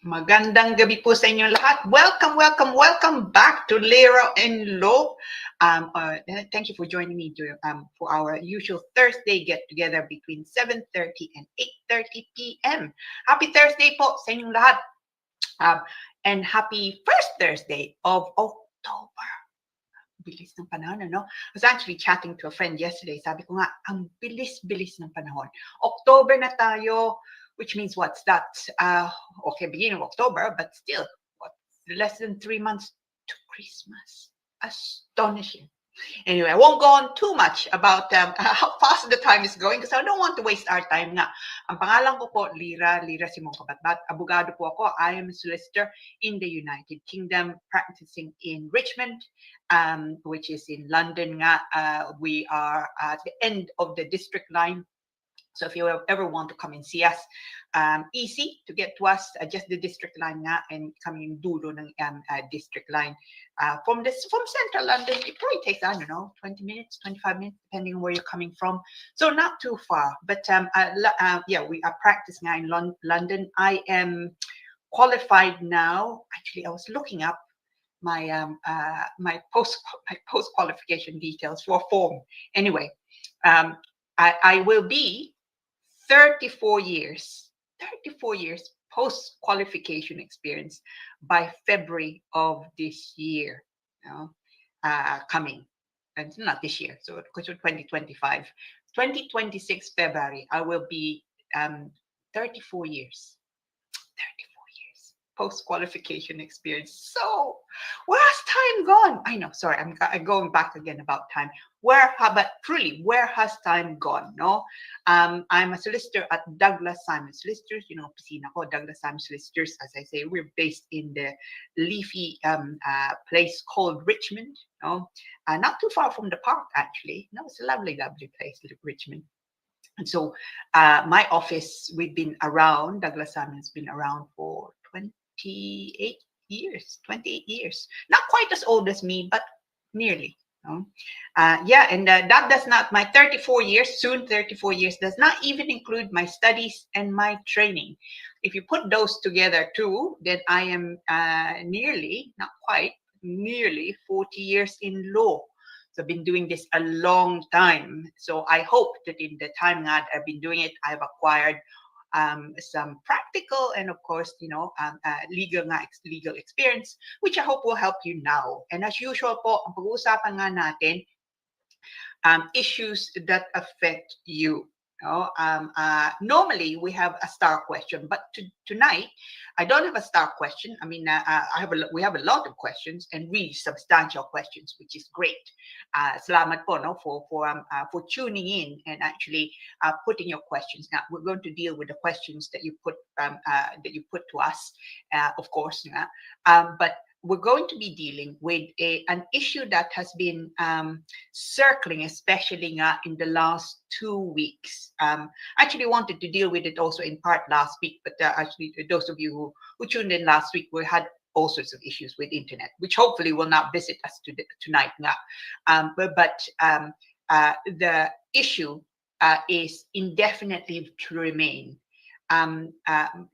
Magandang gabi po sa inyong lahat. Welcome back to Lira and Lo. Thank you for joining me for our usual Thursday get-together between 7:30 and 8:30 p.m. Happy Thursday po sa inyong lahat. And happy first Thursday of October. Bilis ng panahon, ano? I was actually chatting to a friend yesterday. Sabi ko nga, ang bilis-bilis ng panahon. October na tayo. which means what's that? Okay, beginning of October, but still, what? Less than 3 months to Christmas. Astonishing. Anyway, I won't go on too much about how fast the time is going because I don't want to waste our time nga. Ang pangalan ko po, Lira Simon Kabatbat. Abogado po ako. I am a solicitor in the United Kingdom, practicing in Richmond, which is in London nga. We are at the end of the district line. So if you ever want to come and see us, easy to get to us, just the district line nga, and coming dulo ng district line. From central London, it probably takes, I don't know, 20 minutes, 25 minutes, depending on where you're coming from. So not too far, but yeah, we are practicing in London. I am qualified now. Actually, I was looking up my my post qualification details for a form. Anyway, I will be 34 years post qualification experience by February of this year. You know, coming, and not this year, so because of 2025, 2026 February, I will be 34 years. 34 years post qualification experience. So where has time gone? I know, sorry, I'm going back again about time. But truly, where has time gone? No, I'm a solicitor at Douglas Simon Solicitors. You know, piscina ko, Douglas Simon Solicitors. As I say, we're based in the leafy place called Richmond. No, not too far from the park, actually. No, it's a lovely, lovely place, Richmond. And so my office, we've been around, Douglas Simon's been around for 28 years, 28 years. Not quite as old as me, but nearly. Yeah, and that does not, my 34 years, soon 34 years, does not even include my studies and my training. If you put those together too, then I am nearly, not quite, nearly 40 years in law. So I've been doing this a long time. So I hope that in the time that I've been doing it, I've acquired some practical and, of course, you know, legal experience, which I hope will help you now. And as usual po, ang pag-uusapan nga natin, issues that affect you. Normally we have a star question, but tonight I don't have a star question. I mean, we have a lot of questions and really substantial questions, which is great. Salamat po, no, for tuning in and actually putting your questions. Now we're going to deal with the questions that you put to us, of course. But we're going to be dealing with an issue that has been circling, especially in the last 2 weeks. I actually wanted to deal with it also in part last week, but actually those of you who tuned in last week, we had all sorts of issues with internet, which hopefully will not visit us tonight. But the issue is indefinite leave to remain.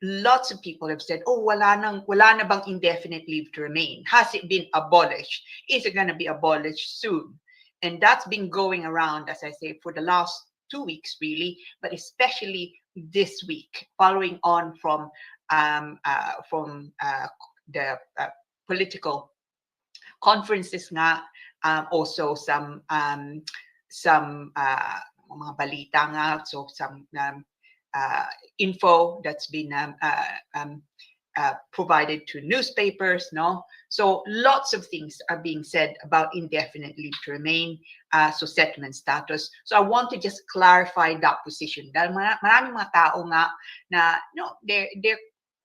Lots of people have said, oh, wala na bang indefinite leave to remain? Has it been abolished? Is it going to be abolished soon? And that's been going around, as I say, for the last 2 weeks, really, but especially this week, following on from the political conferences nga, also some mga balita nga, so some info that's been provided to newspapers, no? So lots of things are being said about indefinite leave to remain, so settlement status. So I want to just clarify that position. Dahil maraming mga tao nga na, no, they're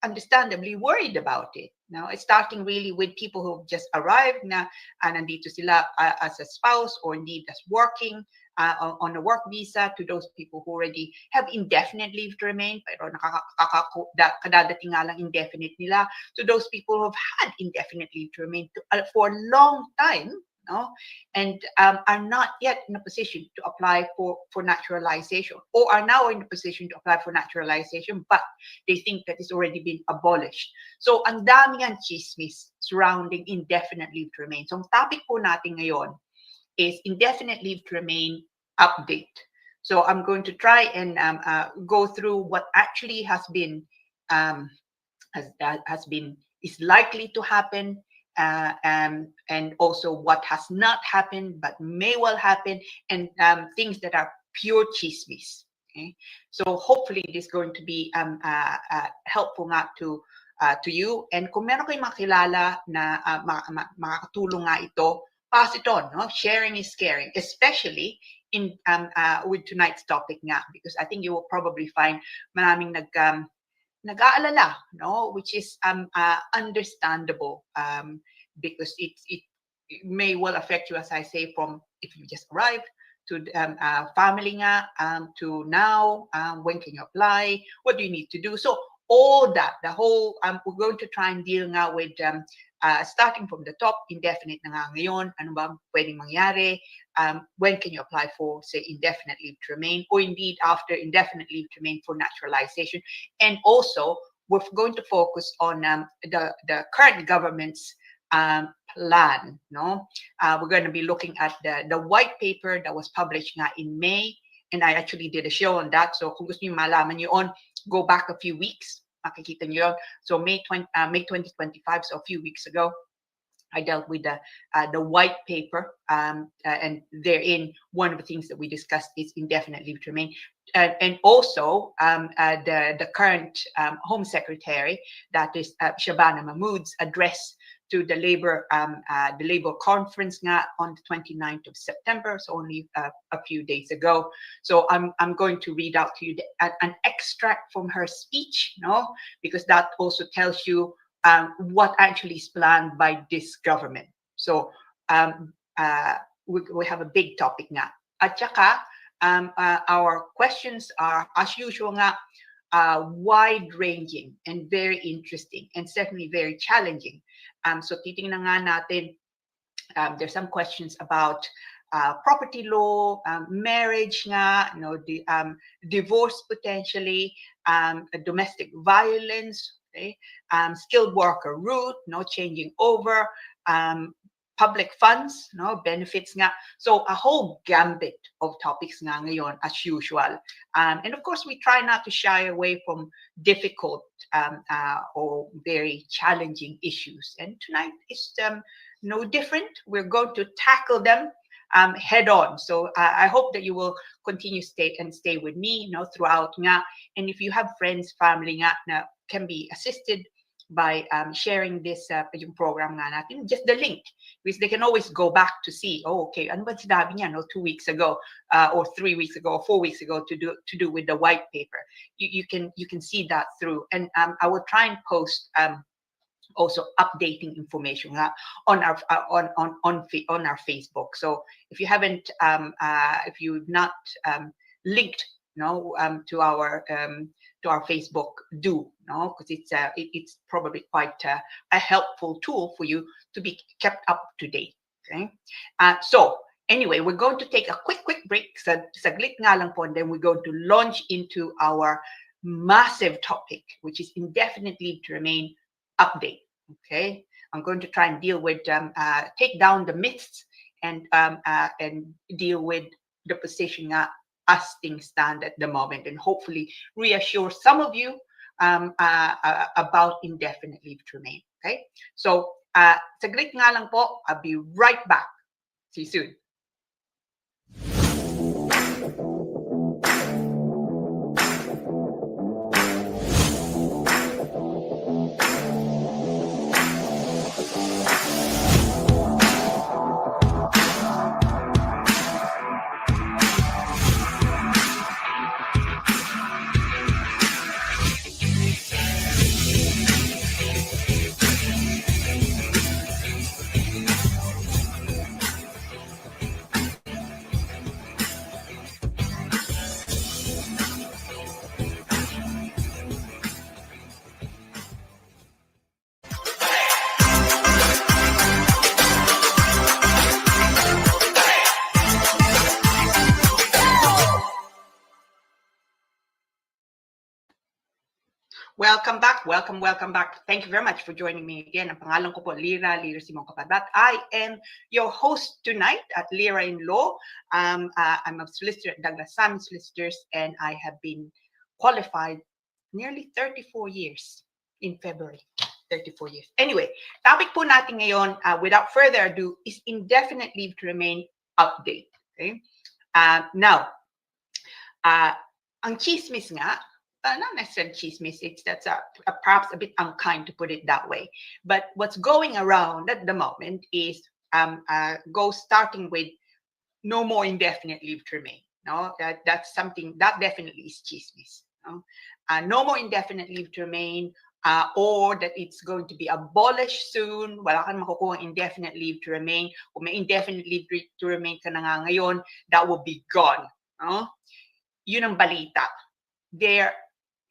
understandably worried about it. Now, it's starting really with people who've just arrived na nandito sila as a spouse or indeed as working on a work visa, to those people who already have indefinite leave to remain, pero kadadating nga lang indefinite nila, to those people who have had indefinite leave to remain for a long time, no, and are not yet in a position to apply for naturalization, or are now in a position to apply for naturalization, but they think that it's already been abolished. So ang dami ang chismis surrounding indefinite leave to remain. So ang topic po natin ngayon is indefinite leave to remain update. So I'm going to try and go through what actually has been is likely to happen, and also what has not happened but may well happen, and things that are pure chismis. Okay? So hopefully this is going to be helpful nga to you. And kung meron kayong makilala na makakatulong nga ito, pass it on. No? Sharing is caring, especially in with tonight's topic nga, because I think you will probably find maraming nag-aalala, no? Which is understandable, because it may well affect you, as I say, from if you just arrived to family nga, to now, when can you apply, what do you need to do, so all that, the whole, we're going to try and deal nga with starting from the top, indefinite na nga ngayon, ano ba pwedeng mangyari, when can you apply for, say, indefinite leave to remain, or indeed after indefinite leave to remain for naturalization. And also, we're going to focus on the current government's plan. No, we're going to be looking at the white paper that was published nga in May, and I actually did a show on that. So kung gusto niyo malaman yun, go back a few weeks, makikita niyo yun. So May 2025, so a few weeks ago, I dealt with the white paper, and therein one of the things that we discussed is indefinite leave to remain, and also the current Home Secretary, that is Shabana Mahmood's address to the Labor conference nga on the 29th of September, so only a few days ago. So I'm going to read out to you an extract from her speech, no, because that also tells you what actually is planned by this government. So we have a big topic nga. At saka, our questions are, as usual nga, wide-ranging and very interesting, and certainly very challenging. So titingnan nga natin, there's some questions about property law, marriage nga, you know, the divorce potentially, domestic violence, okay, skilled worker route, no, changing over, public funds, no, benefits nga. So a whole gambit of topics nga ngayon, as usual. And of course, we try not to shy away from difficult or very challenging issues. And tonight is no different. We're going to tackle them head on. So I hope that you will continue stay with me, you know, throughout nga. And if you have friends, family nga na can be assisted by sharing this program nga natin, just the link, because they can always go back to see, oh, okay, ano ba sinabi niya, no, 2 weeks ago, or 3 weeks ago, or 4 weeks ago, to do with the white paper. You can see that through, and I will try and post also updating information on our on our Facebook. So if you haven't, if you've not linked, to our Facebook, do, because it's probably quite a helpful tool for you to be kept up to date. Okay, so anyway, we're going to take a quick break, saglit nga lang po, and then we're going to launch into our massive topic, which is indefinite leave to remain update. Okay, I'm going to try and deal with take down the myths and deal with the position as things stand at the moment, and hopefully reassure some of you about indefinite leave to remain. Okay, so saglit nga lang po, I'll be right back. See you soon. Welcome back. Welcome back. Thank you very much for joining me again. Ang pangalan ko po, Lira Simon Kapadat. I am your host tonight at Lira in Law. I'm a solicitor at Douglas Simon Solicitors, and I have been qualified nearly 34 years in February. 34 years. Anyway, topic po natin ngayon, without further ado, is indefinite leave to remain update. Okay? Now, ang chismis nga, not necessarily chismis, that's perhaps a bit unkind to put it that way. But what's going around at the moment is starting with no more indefinite leave to remain. No, that's something that definitely is chismis. No, no more indefinite leave to remain, or that it's going to be abolished soon. Wala kang makukuha indefinite leave to remain. Kung may indefinite leave to remain ka na nga ngayon, that will be gone. No? Yun ang balita. They're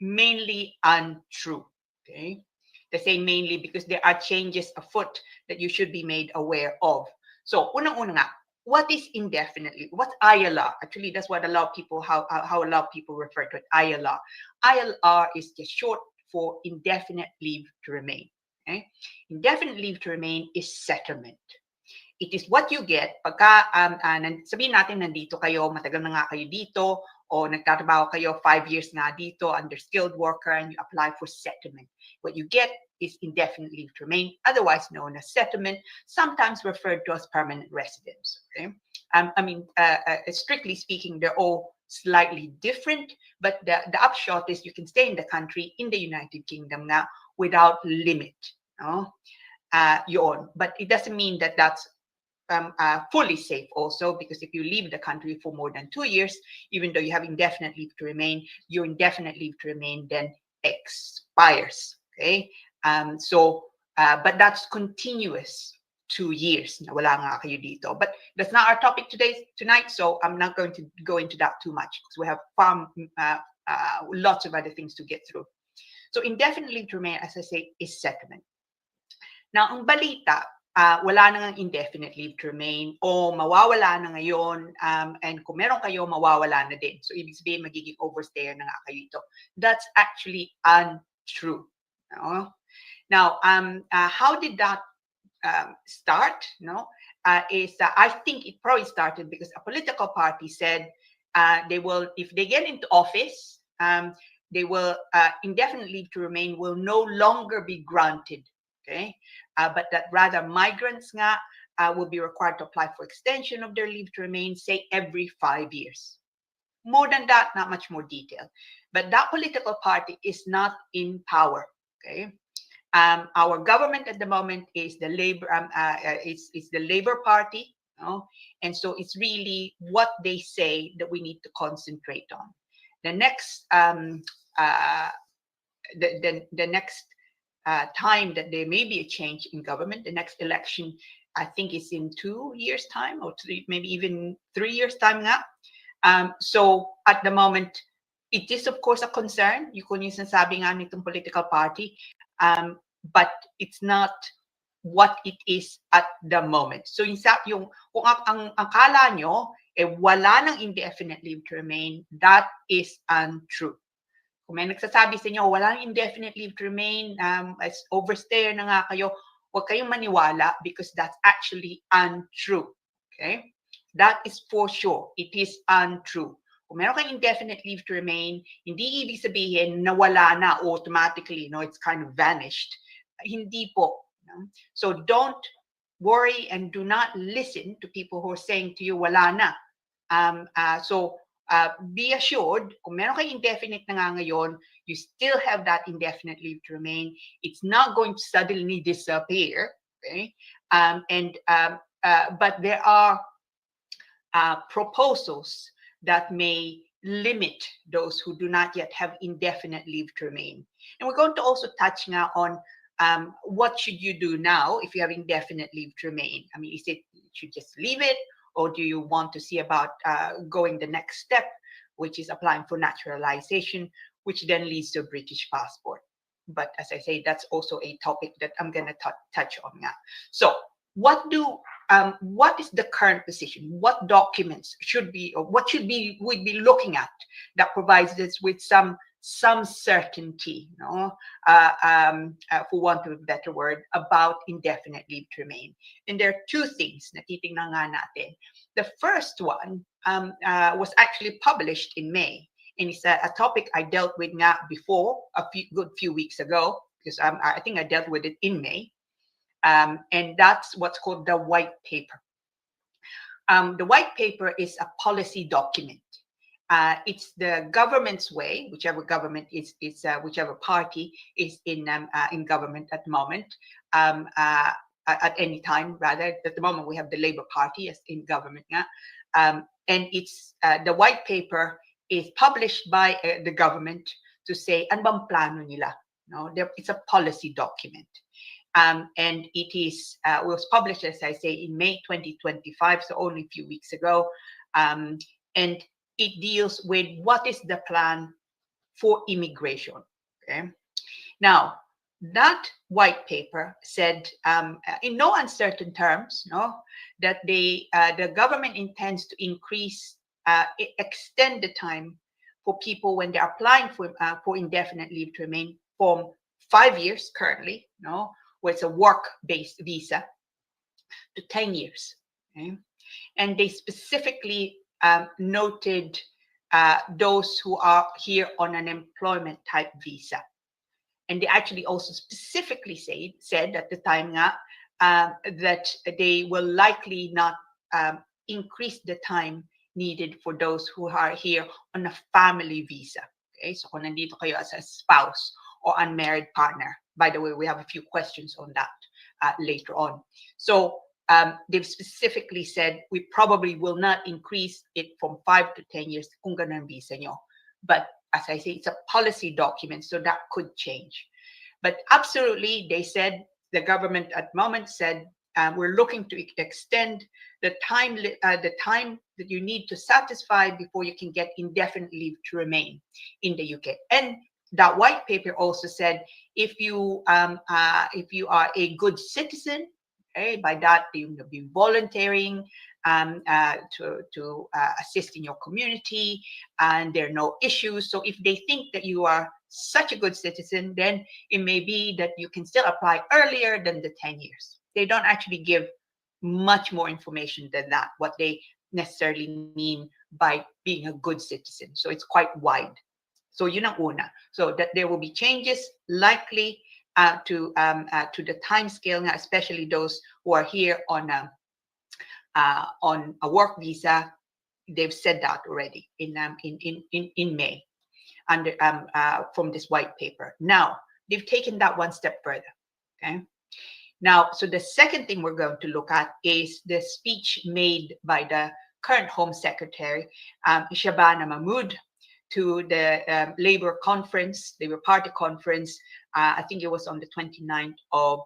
mainly untrue. Okay, they say mainly because there are changes afoot that you should be made aware of. So, unang-una nga, what is indefinitely? What's ILR? Actually, that's what a lot of people, how a lot of people refer to it, ILR. ILR is just short for indefinite leave to remain. Okay? Indefinite leave to remain is settlement. It is what you get pagka, sabihin natin nandito kayo, matagal na nga kayo dito, o nagtatrabaho kayo 5 years nga dito under skilled worker and you apply for settlement. What you get is indefinite leave to remain, otherwise known as settlement, sometimes referred to as permanent residence. Okay? Strictly speaking, they're all slightly different, but the upshot is you can stay in the country, in the United Kingdom now, without limit. No? Yun. But it doesn't mean that that's fully safe also, because if you leave the country for more than 2 years, even though you have indefinite leave to remain, your indefinite leave to remain then expires. Okay, but that's continuous 2 years. Na wala nga kayo dito. But that's not our topic tonight, so I'm not going to go into that too much because we have lots of other things to get through. So indefinite leave to remain, as I say, is settlement. Now, ang balita, wala nang indefinite leave to remain o mawawala na ngayon, and kung meron kayo, mawawala na din. So, ibig sabihin, magiging overstayer na nga kayo ito. That's actually untrue. No? Now, how did that start? No? I think it probably started because a political party said they will, if they get into office, they will, indefinite leave to remain will no longer be granted. Okay, but that rather migrants nga will be required to apply for extension of their leave to remain, say every 5 years. More than that, not much more detail. But that political party is not in power. Okay, our government at the moment is the Labor, is the Labor Party, you know? And so it's really what they say that we need to concentrate on. The next, the next time that there may be a change in government, the next election, I think is in 2 years' time or maybe even 3 years' time nga. So at the moment, it is of course a concern. Yung sinasabi nga nitong political party, but it's not what it is at the moment. So yung kung ang akala nyo, wala ng indefinite leave to remain, that is untrue. Kung may nagsasabi sa inyo, wala nang indefinite leave to remain, as overstayer na nga kayo, huwag kayong maniwala because that's actually untrue. Okay? That is for sure. It is untrue. Kung meron kayong indefinite leave to remain, hindi ibig sabihin na wala na automatically, no? It's kind of vanished. Hindi po. No? So don't worry and do not listen to people who are saying to you, wala na. Be assured, kung meron kayong indefinite na nga ngayon, you still have that indefinite leave to remain. It's not going to suddenly disappear. Okay? But there are proposals that may limit those who do not yet have indefinite leave to remain. And we're going to also touch now on what should you do now if you have indefinite leave to remain. I mean, is it you should just leave it, or do you want to see about going the next step, which is applying for naturalization, which then leads to a British passport? But as I say, that's also a topic that I'm going to touch on now. So what is the current position? What documents should be, or what should be, we'd be looking at that provides us with some certainty, no? For want of a better word, about indefinite leave to remain. And there are two things na titingnan nga natin. The first one was actually published in May, and it's a topic I dealt with nga before a few weeks ago, because I think I dealt with it in May, and that's what's called the white paper. The white paper is a policy document. it's the government's way, whichever government is whichever party is in government at the moment. At any time, rather, at the moment we have the Labour Party as in government. And it's the white paper is published by the government to say ano bang plano nila. No, it's a policy document. And it was published, as I say, in May 2025, so only a few weeks ago. And it deals with what is the plan for immigration. Okay. Now, that white paper said, in no uncertain terms, no, that the government intends to extend the time for people when they're applying for indefinite leave to remain from 5 years currently, no, where it's a work-based visa, to 10 years. Okay? And they specifically noted those who are here on an employment type visa. And they actually also specifically said at the time that they will likely not increase the time needed for those who are here on a family visa. Okay, so kung nandito kayo as a spouse or unmarried partner. By the way, we have a few questions on that later on. So they've specifically said we probably will not increase it from 5 to 10 years kung ganun visa nyo. But as I say, it's a policy document, so that could change. But absolutely, they said, the government at the moment said, we're looking to extend the time that you need to satisfy before you can get indefinite leave to remain in the UK. And that white paper also said, if you are a good citizen, okay, by that you'll be volunteering to assist in your community, and there are no issues. So if they think that you are such a good citizen, then it may be that you can still apply earlier than the 10 years. They don't actually give much more information than that, what they necessarily mean by being a good citizen. So it's quite wide. So yun ang una. So that there will be changes likely to the time scale, especially those who are here on a work visa. They've said that already in May under from this white paper. Now they've taken that one step further. Okay. Now, so the second thing we're going to look at is the speech made by the current Home Secretary, Shabana Mahmood, to the Labour conference, Labour Party conference. I think it was on the 29th of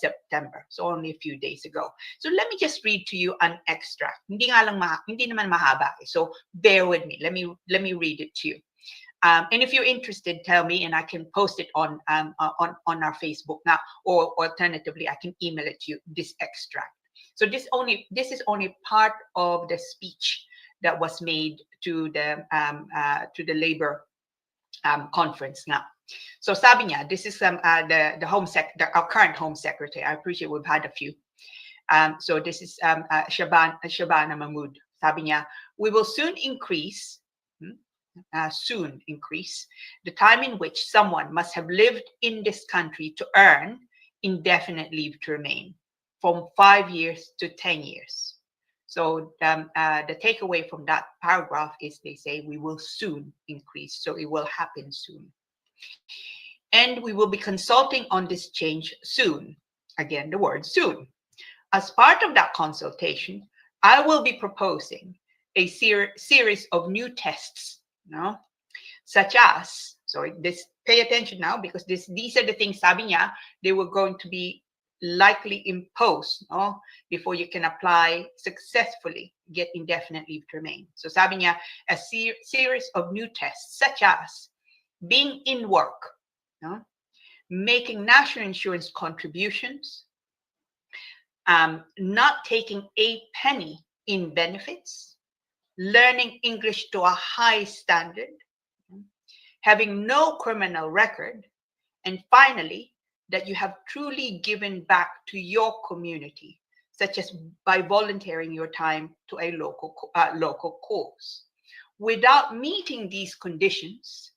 September, so only a few days ago. So let me just read to you an extract. Hindi naman mahaba, so bear with me. Let me read it to you. And if you're interested, tell me, and I can post it on our Facebook now, or alternatively, I can email it to you. This extract. So this is only part of the speech that was made to the Labour conference now. So sabi niya, this is our current Home Secretary. I appreciate we've had a few. So this is Shabana Mahmood. Sabi niya, we will soon increase the time in which someone must have lived in this country to earn indefinite leave to remain from 5 years to 10 years. So the takeaway from that paragraph is they say we will soon increase. So it will happen soon. And we will be consulting on this change soon. Again, the word soon. As part of that consultation, I will be proposing a series of new tests, such as, so this, pay attention now, because these are the things, sabi niya, they were going to be likely imposed before you can apply successfully, get indefinite leave to remain. So sabi niya, a series of new tests, such as being in work, making national insurance contributions, not taking a penny in benefits, learning English to a high standard, having no criminal record, and finally, that you have truly given back to your community, such as by volunteering your time to a local cause. Without meeting these conditions,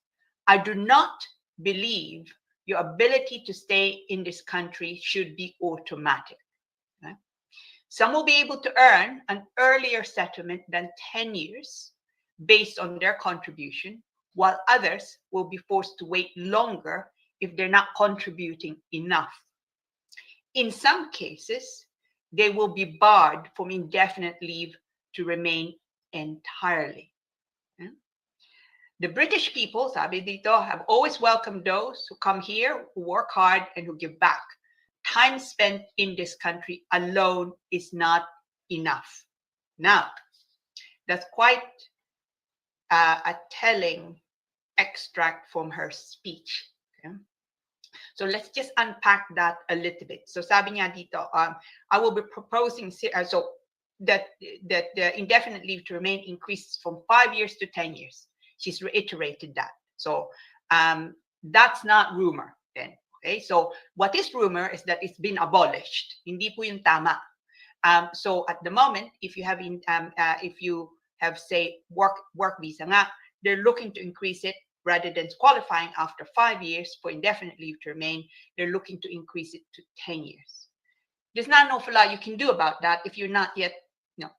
I do not believe your ability to stay in this country should be automatic. Some will be able to earn an earlier settlement than 10 years, based on their contribution, while others will be forced to wait longer if they're not contributing enough. In some cases, they will be barred from indefinite leave to remain entirely. The British people, sabi dito, have always welcomed those who come here, who work hard, and who give back. Time spent in this country alone is not enough. Now, that's quite a telling extract from her speech. Okay? So let's just unpack that a little bit. So sabi niya dito, I will be proposing that the indefinite leave to remain increases from 5 years to 10 years. She's reiterated that. So that's not rumor then. Okay, so what is rumor is that it's been abolished. Hindi po yung tama. So at the moment, if you have say work visa nga, they're looking to increase it rather than qualifying after 5 years for indefinite leave to remain. They're looking to increase it to 10 years. There's not an awful lot you can do about that if you're not yet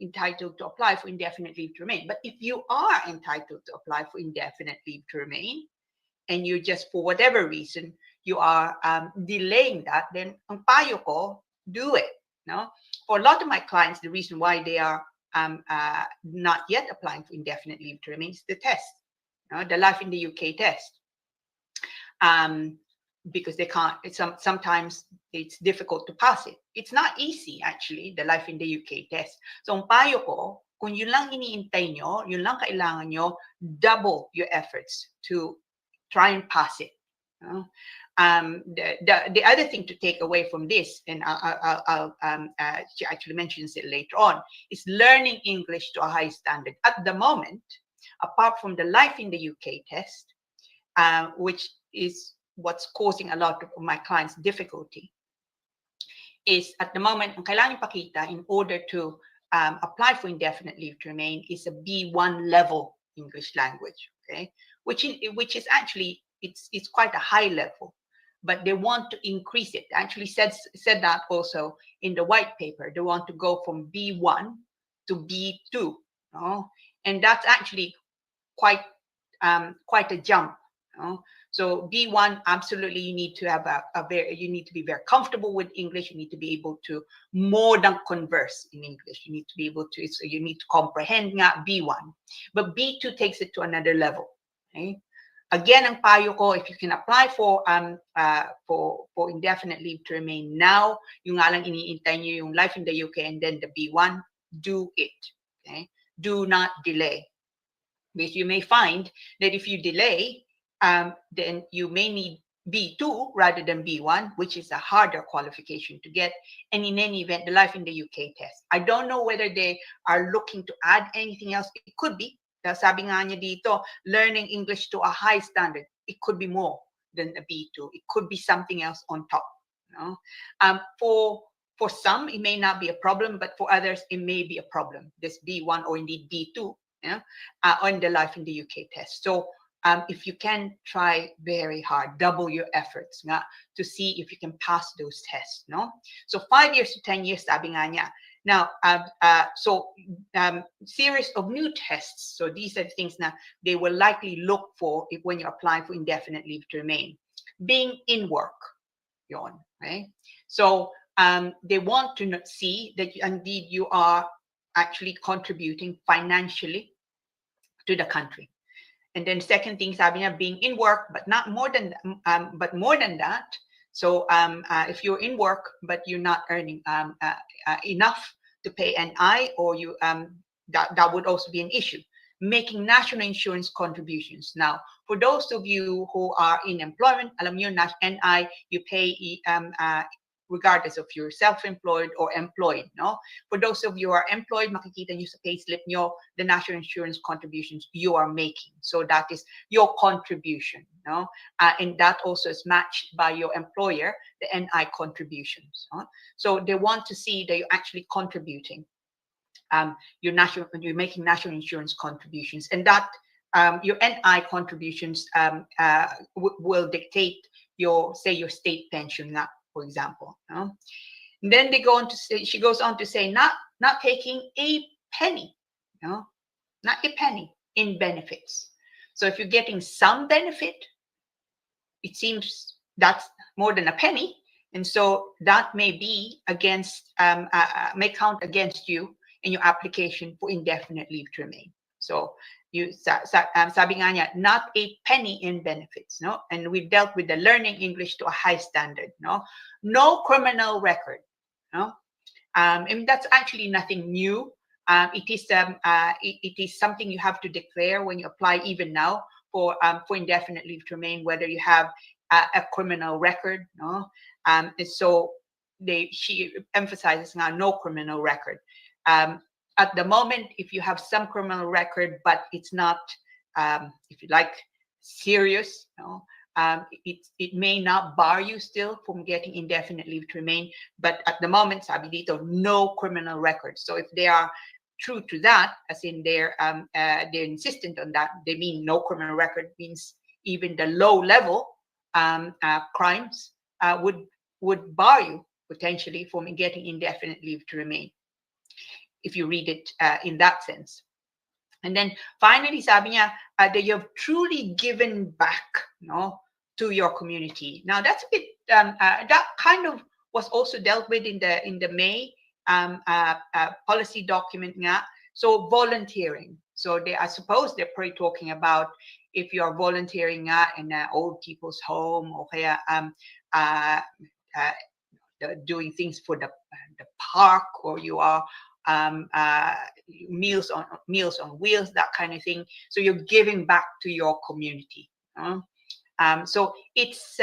entitled to apply for indefinite leave to remain. But if you are entitled to apply for indefinite leave to remain, and you just, for whatever reason, you are delaying that, then ang payo ko, do it. No? For a lot of my clients, the reason why they are not yet applying for indefinite leave to remain is the test, the Life in the UK test. Because they can't, sometimes it's difficult to pass it. It's not easy, actually, the Life in the UK test. So ang payo ko, kung yun lang iniintay nyo, yun lang kailangan nyo, double your efforts to try and pass it. The other thing to take away from this, and she actually mentions it later on, is learning English to a high standard. At the moment, apart from the Life in the UK test, which is what's causing a lot of my clients difficulty, is at the moment, ang kailangan ipakita in order to apply for indefinite leave to remain is a B1 level English language, okay? Which is actually, it's quite a high level, but they want to increase it. Actually said that also in the white paper. They want to go from B1 to B2, and that's actually quite a jump. So B1, absolutely, you need to have you need to be very comfortable with English. You need to be able to more than converse in English. You need to be able to, so you need to comprehend nga B1. But B2 takes it to another level. Okay? Again, ang payo ko, if you can apply for indefinite leave to remain now, yung nga lang iniintay nyo yung Life in the UK and then the B1, do it. Okay? Do not delay. Because you may find that if you delay, then you may need B2 rather than B1, which is a harder qualification to get. And in any event, the Life in the UK test, I don't know whether they are looking to add anything else. It could be. Sabi nga niya dito, learning English to a high standard. It could be more than a B2. It could be something else on top. For some, it may not be a problem, but for others, it may be a problem. This B1 or indeed B2 on the Life in the UK test. So if you can try very hard, double your efforts to see if you can pass those tests. So 5 years to 10 years, sabi nga niya. Now, series of new tests. So these are the things that they will likely look for when you're applying for indefinite leave to remain. Being in work, yon, right? So they want to see that indeed you are actually contributing financially to the country. And then second thing, sabi niya, being in work, but not more than, but more than that. So if you're in work, but you're not earning enough to pay NI, or you that would also be an issue. Making national insurance contributions. Now, for those of you who are in employment, alam niyo, NI, you pay regardless of you're self-employed or employed, no? For those of you who are employed, makikita nyo sa payslip nyo the national insurance contributions you are making. So that is your contribution, no? And that also is matched by your employer, the NI contributions. No? So they want to see that you're actually contributing. You're making national insurance contributions, and that your NI contributions will dictate your state pension, for example. And then they go on to say, she goes on to say, not taking a penny, not a penny in benefits. So if you're getting some benefit, it seems that's more than a penny. And so that may be against, may count against you in your application for indefinite leave to remain. So sabi nga niya, not a penny in benefits, no? And we've dealt with the learning English to a high standard, no? No criminal record, no? And that's actually nothing new. It is something you have to declare when you apply even now for indefinite leave to remain, whether you have a criminal record, no? And so she emphasizes now no criminal record. At the moment, if you have some criminal record, but it's not, if you like, serious, no? It may not bar you still from getting indefinite leave to remain, but at the moment, sabi dito, no criminal record. So if they are true to that, as in they're insistent on that, they mean no criminal record means even the low level crimes would bar you potentially from getting indefinite leave to remain, if you read it in that sense. And then finally, sabi niya, that you have truly given back, no, to your community. Now that's a bit that kind of was also dealt with in the May policy document nga. So volunteering. So I suppose they're probably talking about if you are volunteering nga in an old people's home, or kaya doing things for the park, or you are meals on wheels, that kind of thing. So you're giving back to your community. So it's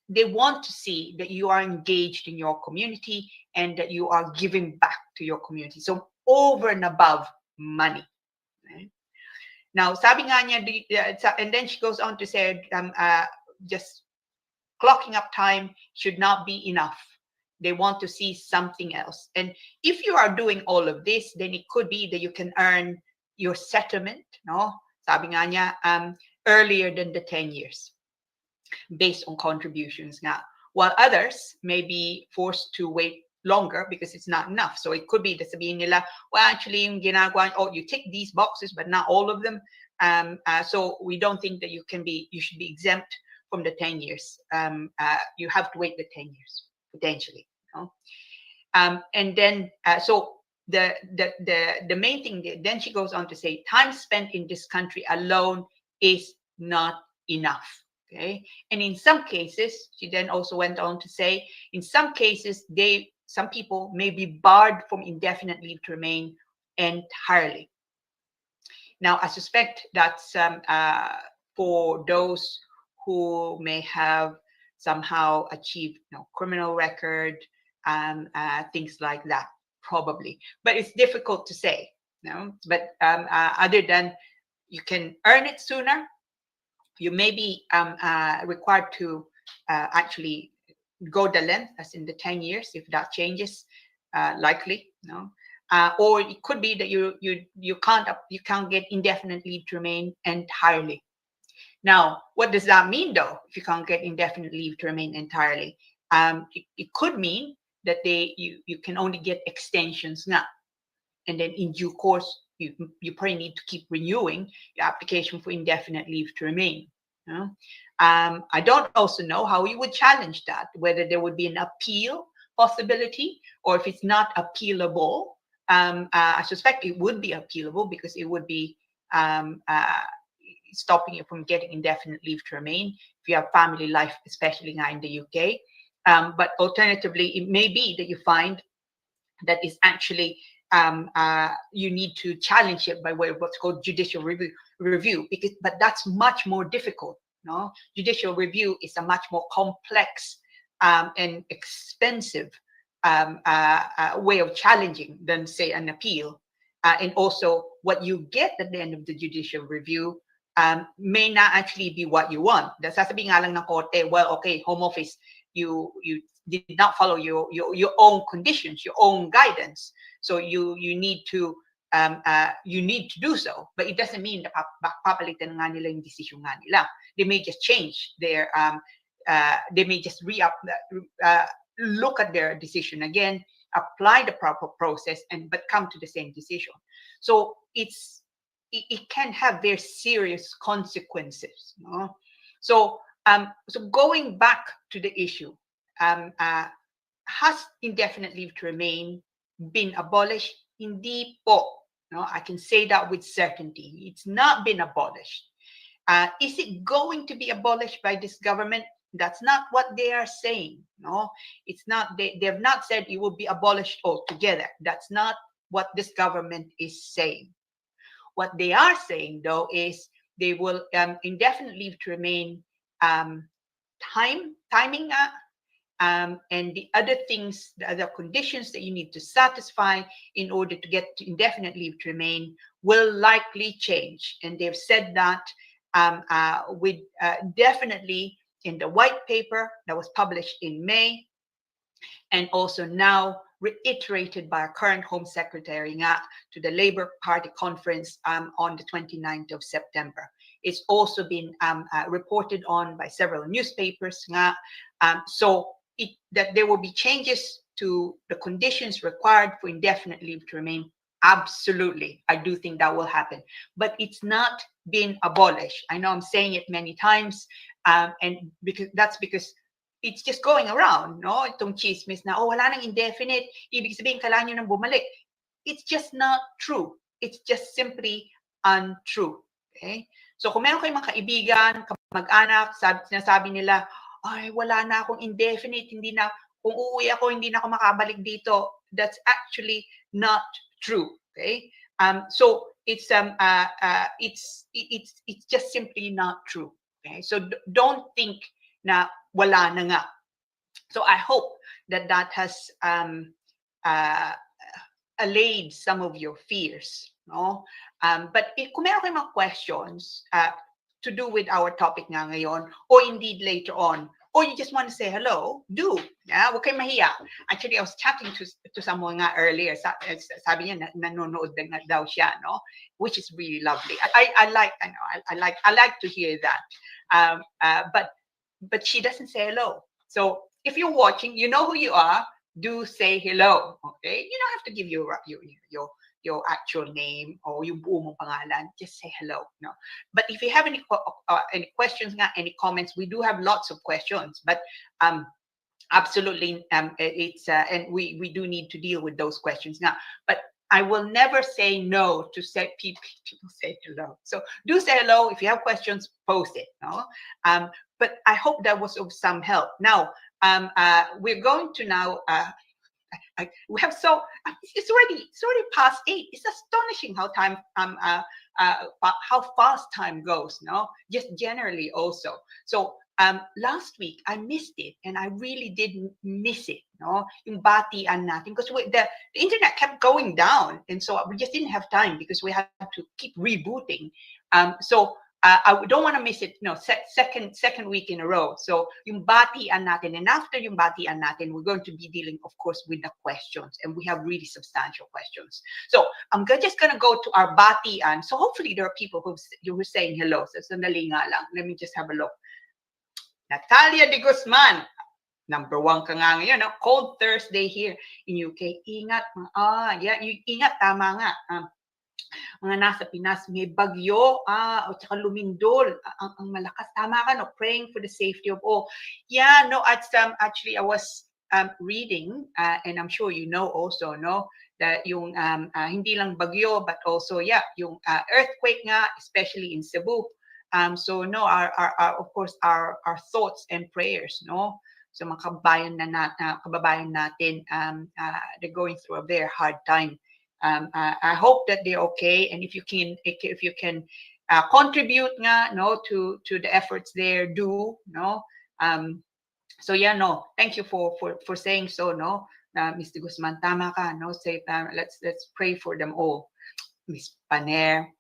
they want to see that you are engaged in your community and that you are giving back to your community. So over and above money. Right? Now, sabi nga niya, and then she goes on to say, just clocking up time should not be enough. They want to see something else. And if you are doing all of this, then it could be that you can earn your settlement, no? Sabi nga niya, earlier than the 10 years, based on contributions nga. While others may be forced to wait longer because it's not enough. So it could be that sabihin nila, well, actually, yung ginagawa, oh, you tick these boxes, but not all of them. So we don't think that you should be exempt from the 10 years. You have to wait the 10 years, potentially. You know? And then, so the main thing, then she goes on to say, time spent in this country alone is not enough. Okay. And in some cases, she then also went on to say, in some cases, some people may be barred from indefinite leave to remain entirely. Now, I suspect that's for those who may have somehow achieved criminal record, things like that, probably. But it's difficult to say. But other than you can earn it sooner, you may be required to actually go the length, as in the 10 years, if that changes, likely. Or it could be that you can't get indefinite leave to remain entirely. Now, what does that mean, though? If you can't get indefinite leave to remain entirely, it could mean that you can only get extensions now, and then in due course you probably need to keep renewing your application for indefinite leave to remain. I don't also know how you would challenge that, whether there would be an appeal possibility, or if it's not appealable. I suspect it would be appealable, because it would be stopping you from getting indefinite leave to remain if you have family life, especially now in the UK. But alternatively, it may be that you find that is actually you need to challenge it by way of what's called judicial review, but that's much more difficult. Judicial review is a much more complex and expensive way of challenging than, say, an appeal. And also, what you get at the end of the judicial review may not actually be what you want. Sasabihin nga lang ng korte, well, okay, Home Office, you did not follow your own conditions, your own guidance. So you need to do so, but it doesn't mean that papalitan nga nila yung decision nga nila. They may just change their they may just look at their decision again, apply the proper process, but come to the same decision. So it's it can have very serious consequences. No? So, so going back to the issue, has indefinite leave to remain been abolished? Hindi po. No, I can say that with certainty. It's not been abolished. Is it going to be abolished by this government? That's not what they are saying. No, it's not. They have not said it will be abolished altogether. That's not what this government is saying. What they are saying, though, is they will indefinite leave to remain timing and the other things, the other conditions that you need to satisfy in order to get to indefinite leave to remain will likely change. And they've said that with definitely in the white paper that was published in May, and also now reiterated by our current Home Secretary nga, to the Labour Party conference on the 29th of September. It's also been reported on by several newspapers nga. So that there will be changes to the conditions required for indefinite leave to remain. Absolutely, I do think that will happen, but it's not been abolished. I know I'm saying it many times, and because it's just going around, no? Itong chismis na, oh, wala nang indefinite, ibig sabihin kailangan nyo nang bumalik. It's just not true. It's just simply untrue. Okay? So kung meron kayong mga kaibigan, kamag-anak, sinasabi nila, ay, wala na akong indefinite, hindi na, kung uuwi ako, hindi na ako makabalik dito. That's actually not true. Okay? So it's just simply not true. Okay? So don't think na wala na nga. So I hope that that has allayed some of your fears. No? But kung meron kayong mga questions to do with our topic nga ngayon, or indeed later on, or you just want to say hello, do. Yeah? Huwag kayong mahiya. Actually, I was chatting to someone nga earlier. Sabi niya, nanonood na daw siya, no? Which is really lovely. I like to hear that. But she doesn't say hello. So if you're watching, you know who you are. Do say hello. Okay, you don't have to give your actual name or yung buo mong pangalan. Just say hello. No, but if you have any questions, any comments, we do have lots of questions. But absolutely, it's and we do need to deal with those questions now. But I will never say no to say people say hello. So do say hello. If you have questions, post it. No, but I hope that was of some help. Now, we're going to now. We have it's already past 8. It's astonishing how time how fast time goes. No, just generally also. So last week I missed it, and I really did miss it. No, yung batian natin, because the internet kept going down, and so we just didn't have time because we had to keep rebooting. So I don't want to miss it. No, second week in a row. So yung batian natin, and after yung batian natin, we're going to be dealing, of course, with the questions, and we have really substantial questions. So I'm just gonna go to our batian. So hopefully there are people who are saying hello. So sandali nga lang. Let me just have a look. Natalia de Guzman, number 1 ka nga ngayon, no? Cold Thursday here in UK. Ingat. Yeah, ingat, tama nga. Mga nasa Pinas, may bagyo, o tsaka lumindol, ang malakas. Tama ka, no? Praying for the safety of all. Yeah, no, actually, I was reading, and I'm sure you know also, no? That yung hindi lang bagyo, but also, yeah, yung earthquake nga, especially in Cebu. So no, of course, our thoughts and prayers, no. So mga kababayan natin, they're going through a very hard time. I hope that they're okay, and if you can contribute nga, no, to the efforts there, do, no. So yeah, no, thank you for saying so, no, Mr. Guzman, tama ka, no. Say let's pray for them all. Miss Paner.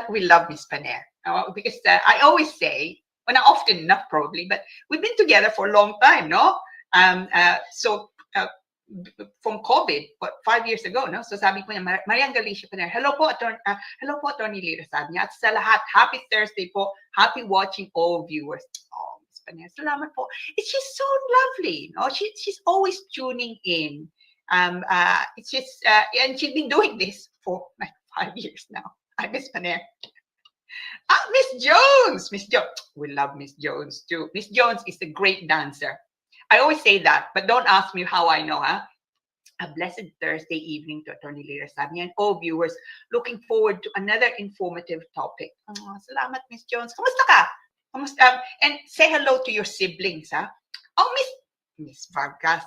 We love Miss Paner, because I always say, well, not often enough probably, but we've been together for a long time, no? So from COVID, 5 years ago, no? So sabi ko niya, Mariang Galicia Paner, hello po, Attorney Lira, sabi niya. At sa lahat, happy Thursday po, happy watching all viewers. Oh, Miss Paner, salamat po. It's just so lovely, no? She's always tuning in. It's just, and she's been doing this for like 5 years now. I miss Paner. Ah, Miss Jones! Miss Jones. We love Miss Jones too. Miss Jones is a great dancer. I always say that, but don't ask me how I know, huh? A blessed Thursday evening to Attorney Lira Sabi and all viewers. Looking forward to another informative topic. Oh, salamat, Miss Jones. Kamusta ka? Kamusta? And say hello to your siblings, ha? Oh, Miss Vargas.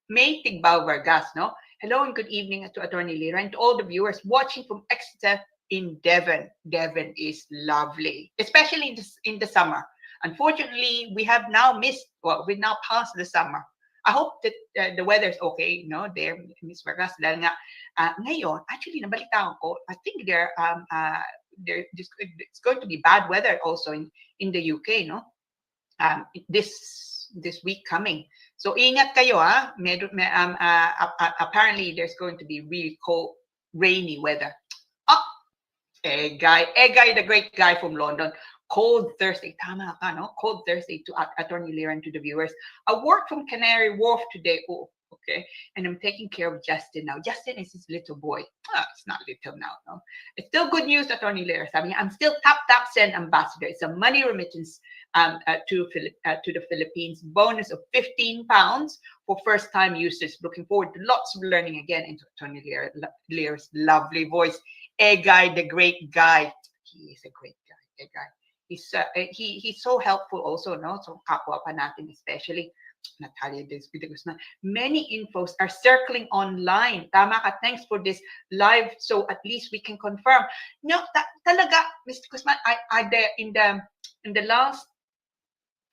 May Tigbao Vargas, no? Hello and good evening to Attorney Lira and to all the viewers watching from Exeter in Devon. Devon is lovely, especially in the summer. Unfortunately, we have now missed, well, we've now passed the summer. I hope that the weather's okay, no, there, Miss Vargas. Dahil nga, ngayon, actually, nabalitaan ko, I think it's going to be bad weather also in the UK, no? This week coming. So ingat kayo, ha? Apparently, there's going to be really cold, rainy weather. Oh, Egay, the great guy from London. Cold Thursday. Tama ka, no? Cold Thursday to Attorney Lira and to the viewers. I work from Canary Wharf today. Oh, okay. And I'm taking care of Justin now. Justin is his little boy. It's not little now, no? It's still good news, Attorney Lira. Sabi niya, I'm still tap send ambassador. It's a money remittance to the Philippines. Bonus of £15 for first-time users. Looking forward to lots of learning again into Attorney Lira's lovely voice. Egay, the great guy. He is a great guy, Egay. He's so helpful also, no? So kapwa pa natin, especially Natalia Guzman. Many infos are circling online. Tama ka, thanks for this live, so at least we can confirm. No, talaga, Mr. Guzman, in the last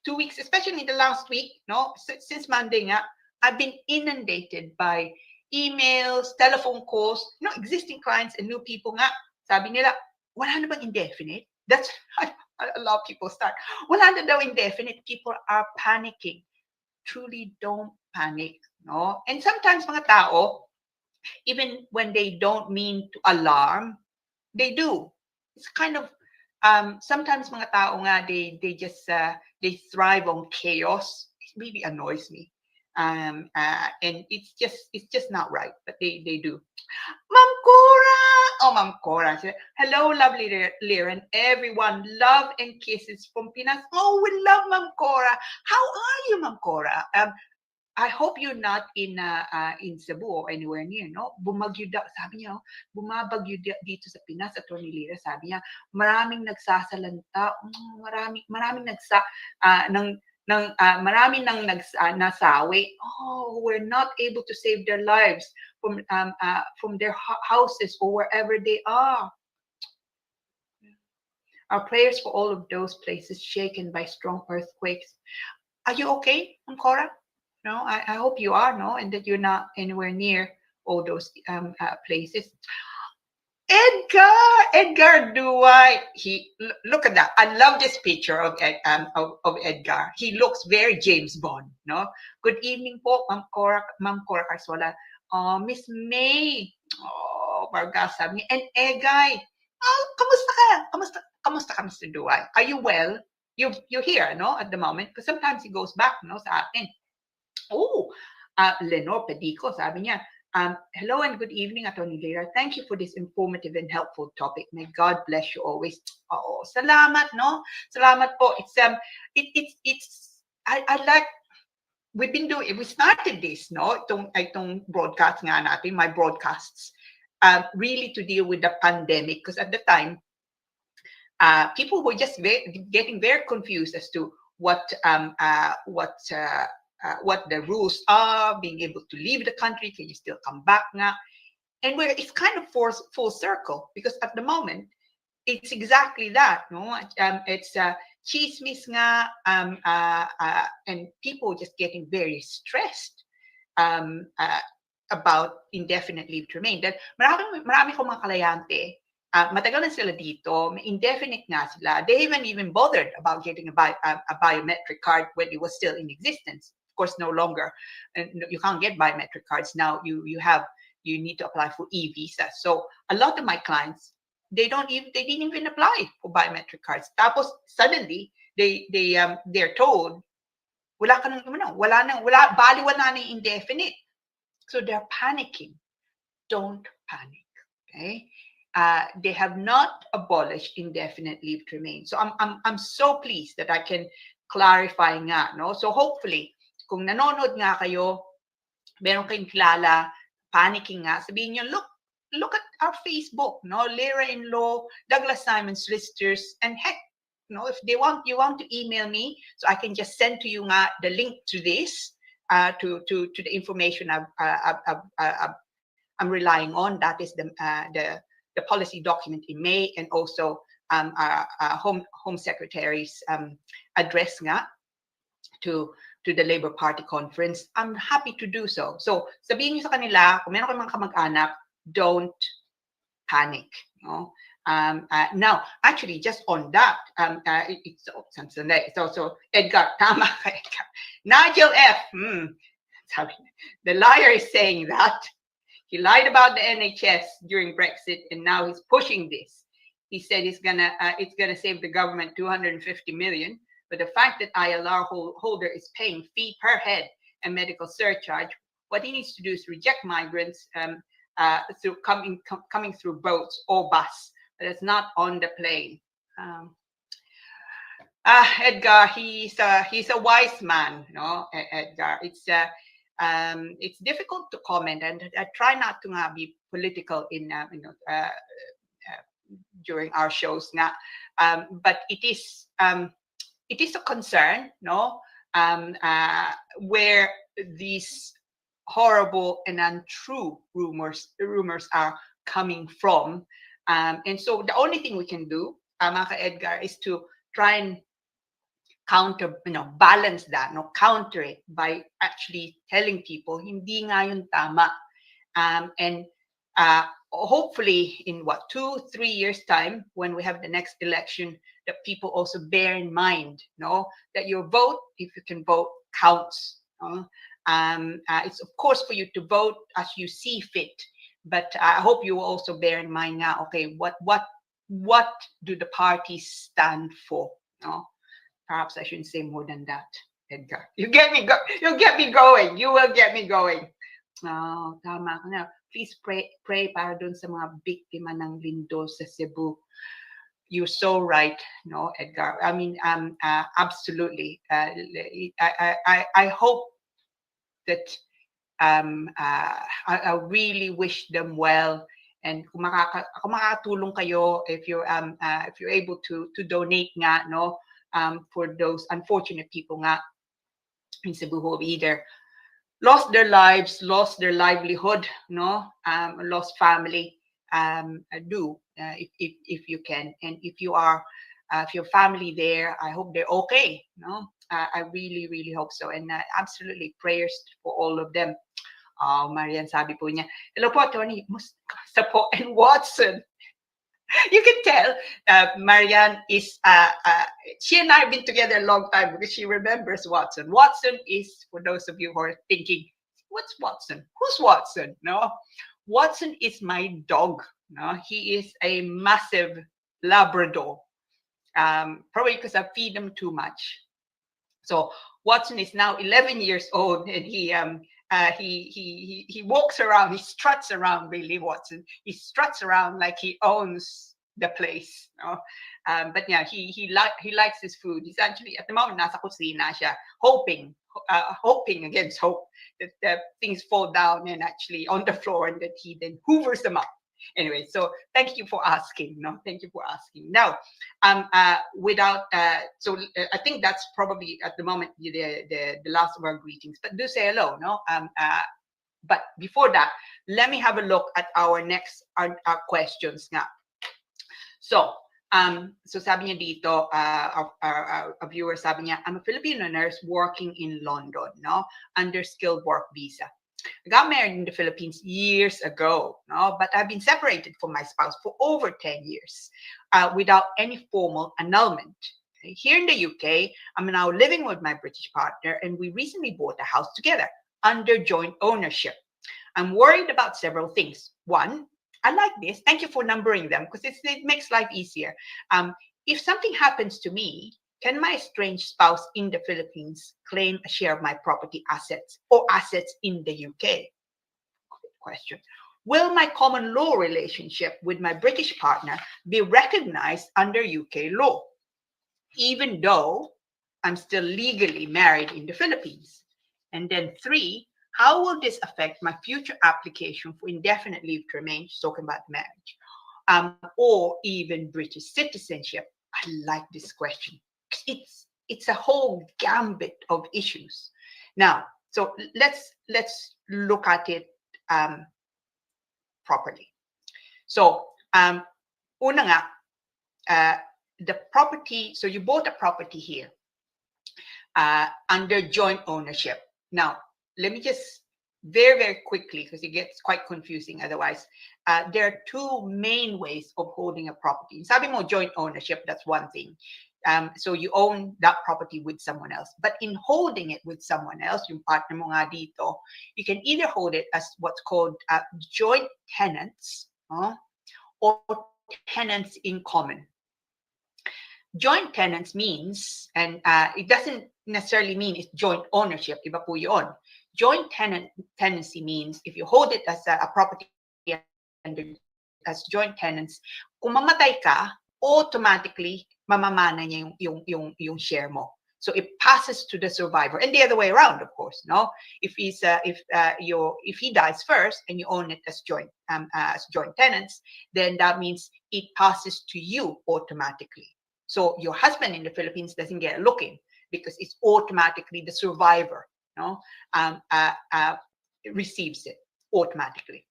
2 weeks, especially in the last week, no, since Monday nga, I've been inundated by emails, telephone calls, existing clients and new people nga. Sabi nila, wala na bang indefinite? That's a lot of people start. Wala na daw indefinite. People are panicking. Truly don't panic, no? And sometimes mga tao, even when they don't mean to alarm, they do. It's kind of sometimes mga tao nga they just they thrive on chaos. It really annoys me. And it's just not right, but they do. Ma'am Cora! Oh, Ma'am Cora. Hello, lovely Lira, and everyone. Love and kisses from Pinas. Oh, we love Ma'am Cora. How are you, Ma'am Cora? I hope you're not in Cebu or anywhere near, no? Bumagyo sabi niya, bumabagyo dito sa Pinas, Attorney Lira, sabi niya, maraming nagsasalanta, maraming nasawi. Oh, who were not able to save their lives from their houses or wherever they are. Our prayers for all of those places shaken by strong earthquakes. Are you okay, Cora? No, I hope you are, no, and that you're not anywhere near all those places. Edgar Duwai. Look at that. I love this picture of Edgar. He looks very James Bond, no? Good evening po, Ma'am Cora Carsola. Miss May. Oh, Vargas sabi niya. And Egay. Oh, kamusta ka, Mr. Duwai? Are you well? You're here, no, at the moment? Because sometimes he goes back, no, sa atin. Oh, Lenore Pedico, sabi niya, hello and good evening, Attorney Lira. Thank you for this informative and helpful topic. May God bless you always. Oh, salamat, no? Salamat po. I like, we started this, no? Itong broadcast nga natin, my broadcasts, really to deal with the pandemic. Because at the time, people were just getting very confused as to what the rules are, being able to leave the country, can you still come back nga? And it's kind of full circle, because at the moment, it's exactly that, no? It's chismis nga, and people just getting very stressed about indefinite leave to remain. That marami kong mga kalayante, matagal na sila dito, indefinite nga sila. They haven't even bothered about getting a biometric card when it was still in existence. Of course, no longer. You can't get biometric cards now. You need to apply for e-visa. So a lot of my clients, they didn't even apply for biometric cards. Tapos suddenly they're told, wala ka nang baliwala na indefinite. So they're panicking. Don't panic. Okay. they have not abolished indefinite leave to remain. So I'm so pleased that I can clarify nga, no? So hopefully, kung nanonood nga kayo, meron kayong kilala, panicking nga, sabihin nyo, look at our Facebook, no? Lira in Law, Douglas Simon Solicitors, and heck, no, if you want to email me, so I can just send to you nga the link to this, to the information I'm relying on. That is the policy document in May, and also our Home Secretary's address nga to the Labour Party conference. I'm happy to do so. So sabihin niyo sa kanila, kung meron kayong mga kamag-anak, don't panic. No? Now, actually, just on that, it's also Edgar, tama ka, Edgar. Nigel F. The liar is saying that he lied about the NHS during Brexit, and now he's pushing this. He said it's gonna save the government 250 million, but the fact that ILR holder is paying fee per head and medical surcharge, what he needs to do is reject migrants through coming through boats or bus, but it's not on the plane. Edgar, he's a wise man, no? Edgar, it's difficult to comment, and I try not to be political in during our shows now, but it is a concern, no, where these horrible and untrue rumors are coming from, and so the only thing we can do, Maka Edgar, is to try and balance that, counter it by actually telling people hindi nga yun tama, and hopefully in 2-3 years time, when we have the next election, that people also bear in mind, that your vote, if you can vote, counts. It's of course for you to vote as you see fit, but I hope you will also bear in mind now, okay, what do the parties stand for? Perhaps I shouldn't say more than that, Edgar. You'll get me going. You will get me going. Oh, tama ka na. Please pray para dun sa mga biktima ng lindol sa Cebu. You're so right, Edgar. I mean, absolutely. I hope that I really wish them well. And kung makakatulong kayo, if you're able to donate nga, for those unfortunate people nga in Cebu who have either lost their lives, lost their livelihood, lost family, do if you can, and if your family there, I hope they're okay. I really, really hope so, and absolutely prayers for all of them. Marian, sabi po niya, hello po, Tony, Musta po, and Watson. You can tell Marianne is, she and I have been together a long time because she remembers Watson. Watson is, for those of you who are thinking, what's Watson? Who's Watson? No, Watson is my dog. No, he is a massive Labrador. Probably because I feed him too much. So Watson is now 11 years old, and he walks around, he struts around, really, Watson. He struts around like he owns the place. But yeah, he likes his food. He's actually, at the moment, nasa kusina siya, hoping against hope that things fall down and actually on the floor, and that he then hoovers them up. Anyway, so thank you for asking. Thank you for asking. Now, so I think that's probably at the moment the last of our greetings. But do say hello, but before that, let me have a look at our next our questions nga. So sabi niya dito, our viewer sabi niya, I'm a Filipino nurse working in London, under skilled work visa. I got married in the Philippines years ago, but I've been separated from my spouse for over 10 years without any formal annulment. Here in the UK, I'm now living with my British partner, and we recently bought a house together under joint ownership. I'm worried about several things. One, I like this. Thank you for numbering them, because it makes life easier. If something happens to me, can my estranged spouse in the Philippines claim a share of my property assets or assets in the UK? Good question. will my common law relationship with my British partner be recognized under UK law, even though I'm still legally married in the Philippines? And then 3, how will this affect my future application for indefinite leave to remain, talking about marriage, or even British citizenship? I like this question. It's a whole gambit of issues. Now, so let's look at it properly. So, una nga, the property. So you bought a property here under joint ownership. Now, let me just very quickly, because it gets quite confusing otherwise. There are 2 main ways of holding a property. Sabi mo joint ownership, that's one thing. So you own that property with someone else. But in holding it with someone else, yung partner mo nga dito, you can either hold it as what's called joint tenants, or tenants in common. Joint tenants means, and it doesn't necessarily mean it's joint ownership, iba po yun. Joint tenancy means if you hold it as a property as joint tenants, kung mamatay ka, automatically mamamana niya yung share mo. So it passes to the survivor, and the other way around, of course. No, if he dies first and you own it as joint tenants, then that means it passes to you automatically. So your husband in the Philippines doesn't get a look in because it's automatically the survivor, receives it automatically.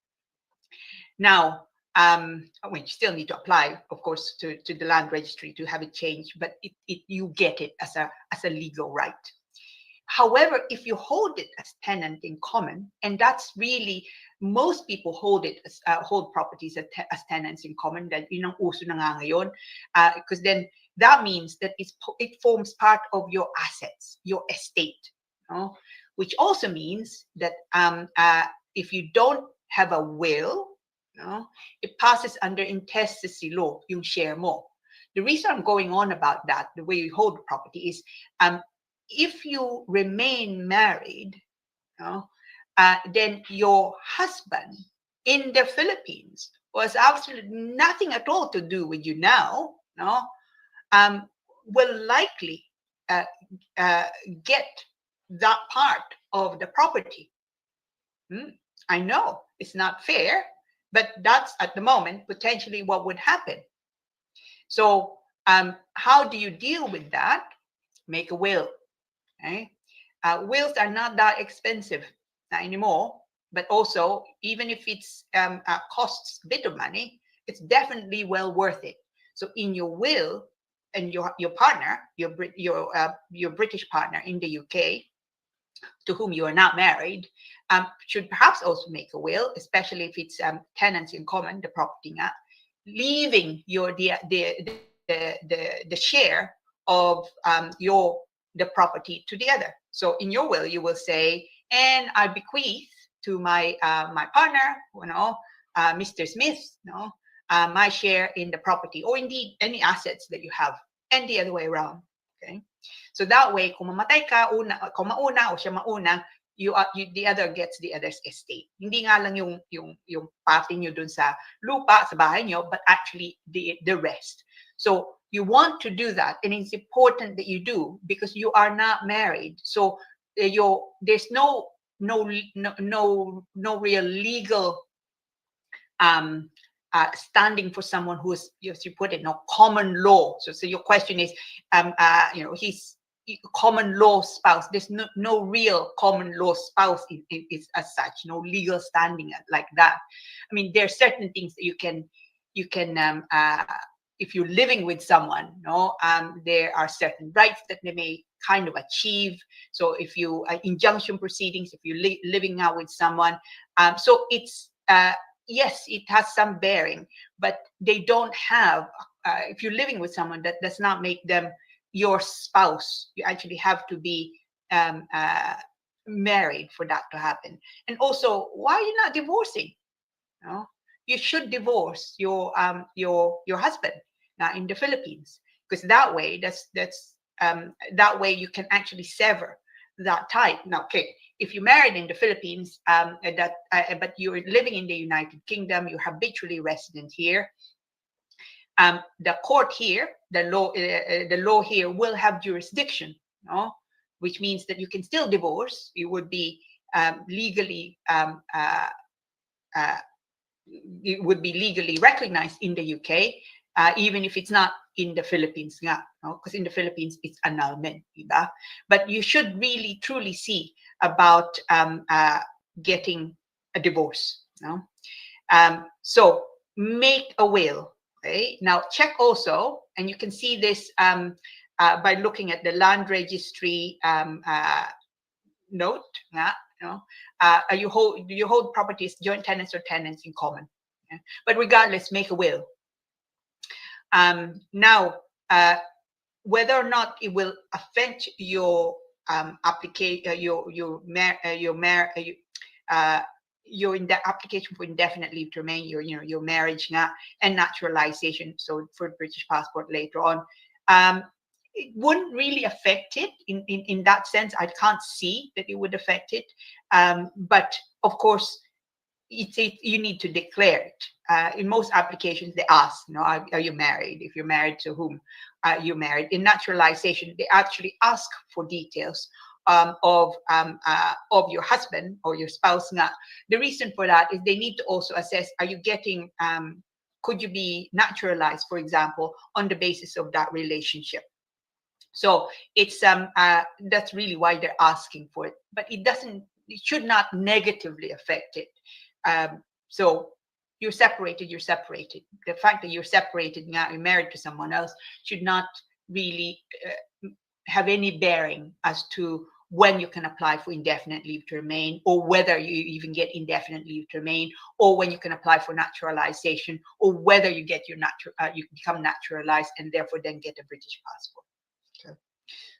Now, you still need to apply, of course, to the land registry to have it changed, but you get it as a legal right. However, if you hold it as tenant in common, and that's really, most people hold it as hold properties as tenants in common, that yun ang uso na nga ngayon, because then that means that it forms part of your assets, your estate, which also means that if you don't have a will, it passes under intestacy law, yung share mo. The reason I'm going on about that, the way you hold property, is if you remain married, then your husband in the Philippines was absolutely nothing at all to do with you now, will likely get that part of the property. I know it's not fair, but that's at the moment potentially what would happen. So how do you deal with that? Make a will. Okay? Wills are not that expensive anymore, but also even if it's costs a bit of money, it's definitely well worth it. So in your will, and your partner, your British partner in the UK, to whom you are not married, should perhaps also make a will, especially if it's tenants in common, the property, leaving the share of the property to the other. So in your will, you will say, and I bequeath to my partner, Mr. Smith, my share in the property, or indeed any assets that you have, and the other way around. Okay, so that way, kung mamatay ka, kung mauna o siya mauna, the other gets the other's estate. Hindi nga lang yung parte nyo dun sa lupa, sa bahay nyo, but actually the rest. So you want to do that, and it's important that you do, because you are not married. So there's no real legal standing for someone who is, as you put it, common law. So your question is, he's common law spouse. There's no real common law spouse is as such, no legal standing like that. I mean, there are certain things that you can if you're living with someone, there are certain rights that they may kind of achieve. So if you injunction proceedings, if you're living now with someone, so it's yes, it has some bearing, but they don't have. If you're living with someone, that does not make them your spouse. You actually have to be married for that to happen. And also, why are you not divorcing? You should divorce your husband now in the Philippines, because that way that way you can actually sever that tight. Now, okay, if you married in the Philippines, but you're living in the United Kingdom, you're habitually resident here, the court here, the law here will have jurisdiction, no? Which means that you can still divorce. You would be legally it would be legally recognized in the UK, even if it's not in the Philippines nga, no? Because in the Philippines it's annulment, diba? But you should really truly see about getting a divorce, no? So make a will. Okay. Now check also, and you can see this by looking at the land registry note. Yeah, you know, do you hold properties, joint tenants or tenants in common? Yeah. But regardless, make a will. Now, whether or not it will affect your application, your in the application for indefinite leave to remain, your marriage nga, and naturalization. So for British passport later on, it wouldn't really affect it in that sense. I can't see that it would affect it. But of course, you need to declare it. In most applications, they ask, are you married? If you're married, to whom you married? In naturalization, they actually ask for details of your husband or your spouse. Nga. The reason for that is they need to also assess: are you getting? Could you be naturalized, for example, on the basis of that relationship? So it's that's really why they're asking for it, but it should not negatively affect it. So you're separated. The fact that you're separated now, you're married to someone else, should not really have any bearing as to when you can apply for indefinite leave to remain, or whether you even get indefinite leave to remain, or when you can apply for naturalization, or whether you get you become naturalized and therefore then get a British passport.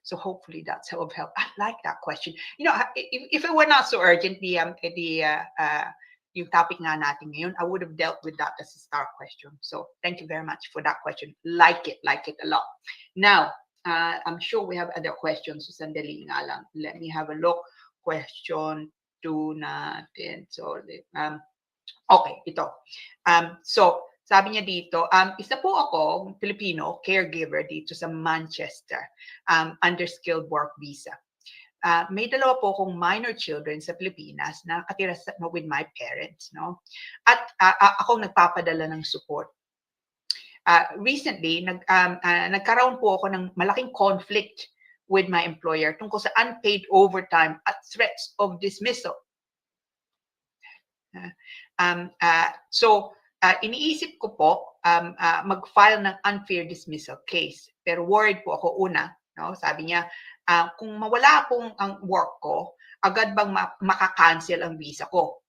So hopefully that's how I've helped. I like that question. If it were not so urgent, yung topic nga natin ngayon, I would have dealt with that as a star question. So thank you very much for that question. Like it a lot. Now, I'm sure we have other questions. So sandali nga lang. Let me have a look. Question 2 natin. So, okay, ito. So, sabi niya dito, isa po ako, Filipino, caregiver dito sa Manchester, under skilled work visa. May dalawa po akong minor children sa Pilipinas na nakatira with my parents, no? At ako nagpapadala ng support. Recently, nagkaroon po ako ng malaking conflict with my employer tungkol sa unpaid overtime at threats of dismissal. So, iniisip ko po mag-file ng unfair dismissal case. Pero worried po ako una, no? Sabi niya, kung mawala pong ang work ko, agad bang makakancel ang visa ko?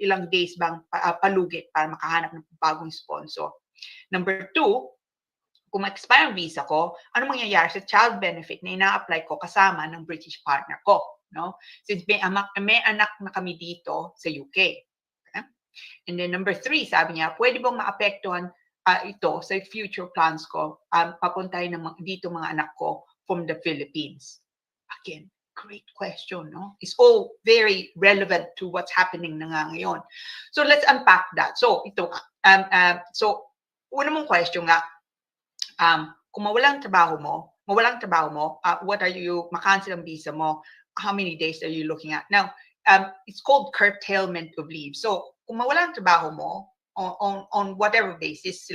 Ilang days bang palugit para makahanap ng bagong sponsor? Number 2, kung ma-expire ang visa ko, ano mangyayari sa child benefit na ina-apply ko kasama ng British partner ko? No? Since may anak na kami dito sa UK. Okay? And then number 3, sabi niya, pwede bang maapektuhan ito sa future plans ko, papuntahin dito mga anak ko from the Philippines? Again, great question, no? It's all very relevant to what's happening na nga ngayon. So let's unpack that. So ito, so una mong question nga, kung mawalang trabaho mo, what are you, makancel ang visa mo, how many days are you looking at? Now, it's called curtailment of leave. So kung mawalang trabaho mo, on whatever basis,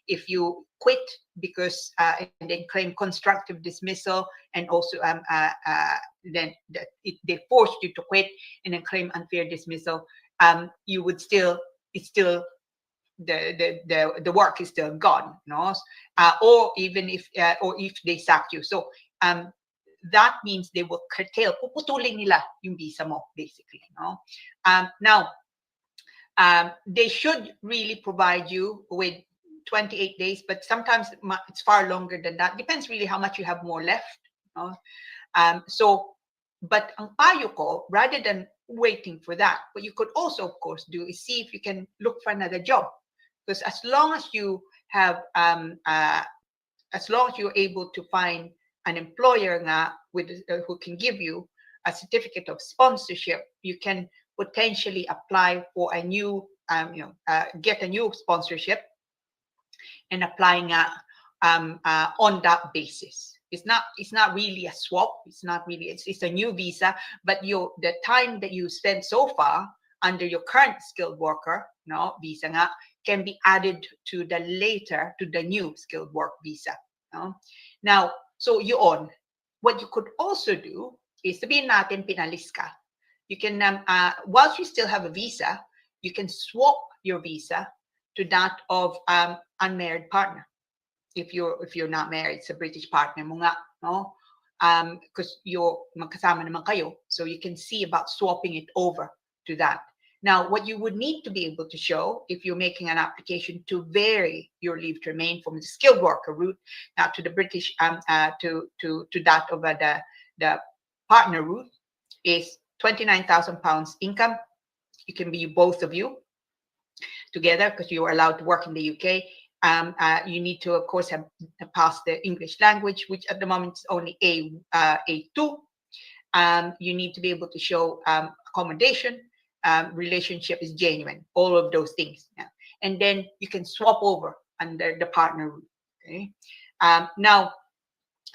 if you quit because and then claim constructive dismissal, and also then they forced you to quit and then claim unfair dismissal, you would still, it's still the work is still gone, no? Or even if they sack you. So that means they will curtail, puputulin nila yung visa mo, basically, no? Now, they should really provide you with 28 days, but sometimes it's far longer than that. Depends really how much you have more left, no? So, but ang payo ko, rather than waiting for that, what you could also, of course, do is see if you can look for another job. Because as long as you have, as long as you're able to find an employer nga with who can give you a certificate of sponsorship, you can potentially apply for a new get a new sponsorship and applying on that basis. It's not really a swap. It's a new visa, but the time that you spend so far under your current skilled worker visa nga, can be added to the new skilled work visa. No? Now, so what you could also do is sabihin natin pinalis ka. You can whilst you still have a visa, you can swap your visa to that of unmarried partner. If you're not married sa British partner mo nga, no? Because you're magkasama naman kayo, so you can see about swapping it over to that. Now, what you would need to be able to show if you're making an application to vary your leave to remain from the skilled worker route now to the British to that of the partner route is £29,000 income. You can be both of you together because you are allowed to work in the UK. You need to, of course, have passed the English language, which at the moment is only A2. You need to be able to show accommodation, relationship is genuine, all of those things. Yeah. And then you can swap over under the partner route. Okay. Now,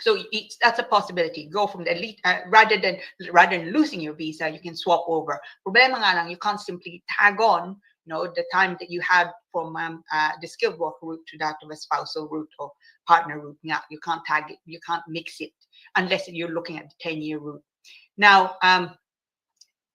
so that's a possibility. Go from the elite rather than losing your visa, you can swap over. Problema nga lang, you can't simply tag on the time that you had from the skilled worker route to that of a spousal route or partner route. Yeah, you can't tag it, you can't mix it unless you're looking at the 10-year route. Now,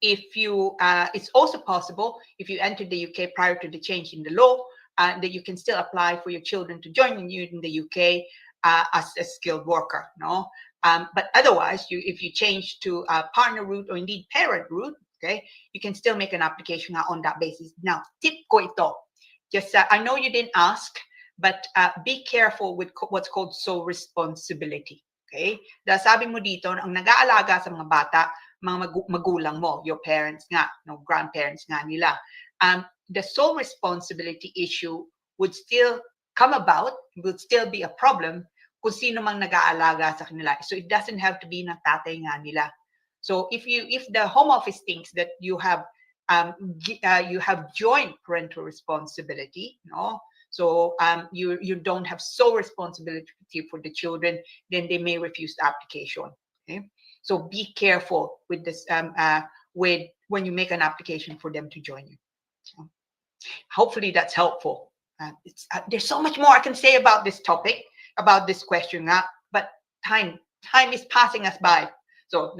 if you, it's also possible if you entered the UK prior to the change in the law, that you can still apply for your children to join you in the UK as a skilled worker. No, but otherwise, if you change to a partner route or indeed parent route, okay, you can still make an application on that basis. Now, tip ko ito. Just, I know you didn't ask, but be careful with what's called sole responsibility. Okay? Dahil sabi mo dito, ang nag-aalaga sa mga bata, mga magulang mo, your parents nga, grandparents nga nila. The sole responsibility issue would still come about, would still be a problem kung sino mang nag-aalaga sa kanila. So it doesn't have to be ng tatay nga nila. So if the Home Office thinks that you have joint parental responsibility, so you don't have sole responsibility for the children, then they may refuse the application. Okay, so be careful with this with when you make an application for them to join you. So, hopefully that's helpful. There's so much more I can say about this topic, about this question, but time is passing us by. So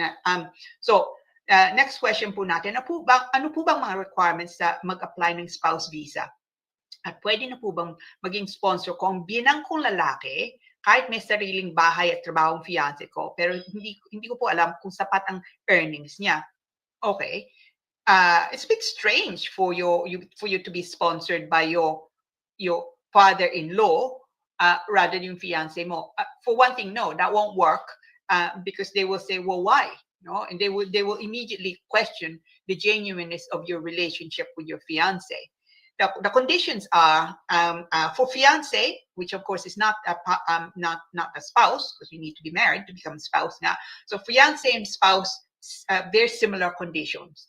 next question po natin, ano po bang mga requirements sa mag-apply ng spouse visa? At pwede na po bang maging sponsor ko ang biyenang kong lalaki kahit may sariling bahay at trabahong fiancé ko, pero hindi ko po alam kung sapat ang earnings niya. Okay. It's a bit strange for you to be sponsored by your father-in-law rather than yung fiancé mo. For one thing, no, that won't work because they will say, well, why? And they will immediately question the genuineness of your relationship with your fiancé. The conditions are for fiancé, which of course is not a spouse, because you need to be married to become a spouse now. So fiancé and spouse, very similar conditions,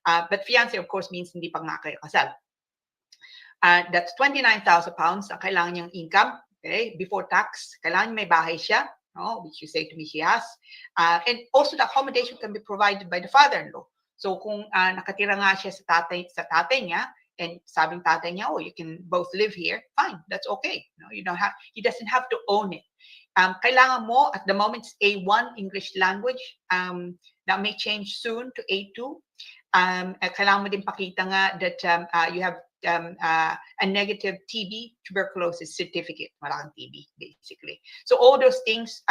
but fiancé of course means hindi pa nga kayo kasal. That's £29,000 ang kailangan niyang income, okay, before tax. Kailangan may bahay siya, which you say to me she has, and also the accommodation can be provided by the father-in-law. So kung nakatira nga siya sa tatay niya, and sabing tatay niya, you can both live here, fine, that's okay. He doesn't have to own it. Kailangan mo, at the moment, it's A1 English language. That may change soon to A2. Kailangan mo din pakita nga that you have a negative TB, tuberculosis certificate. Walang TB, basically. So all those things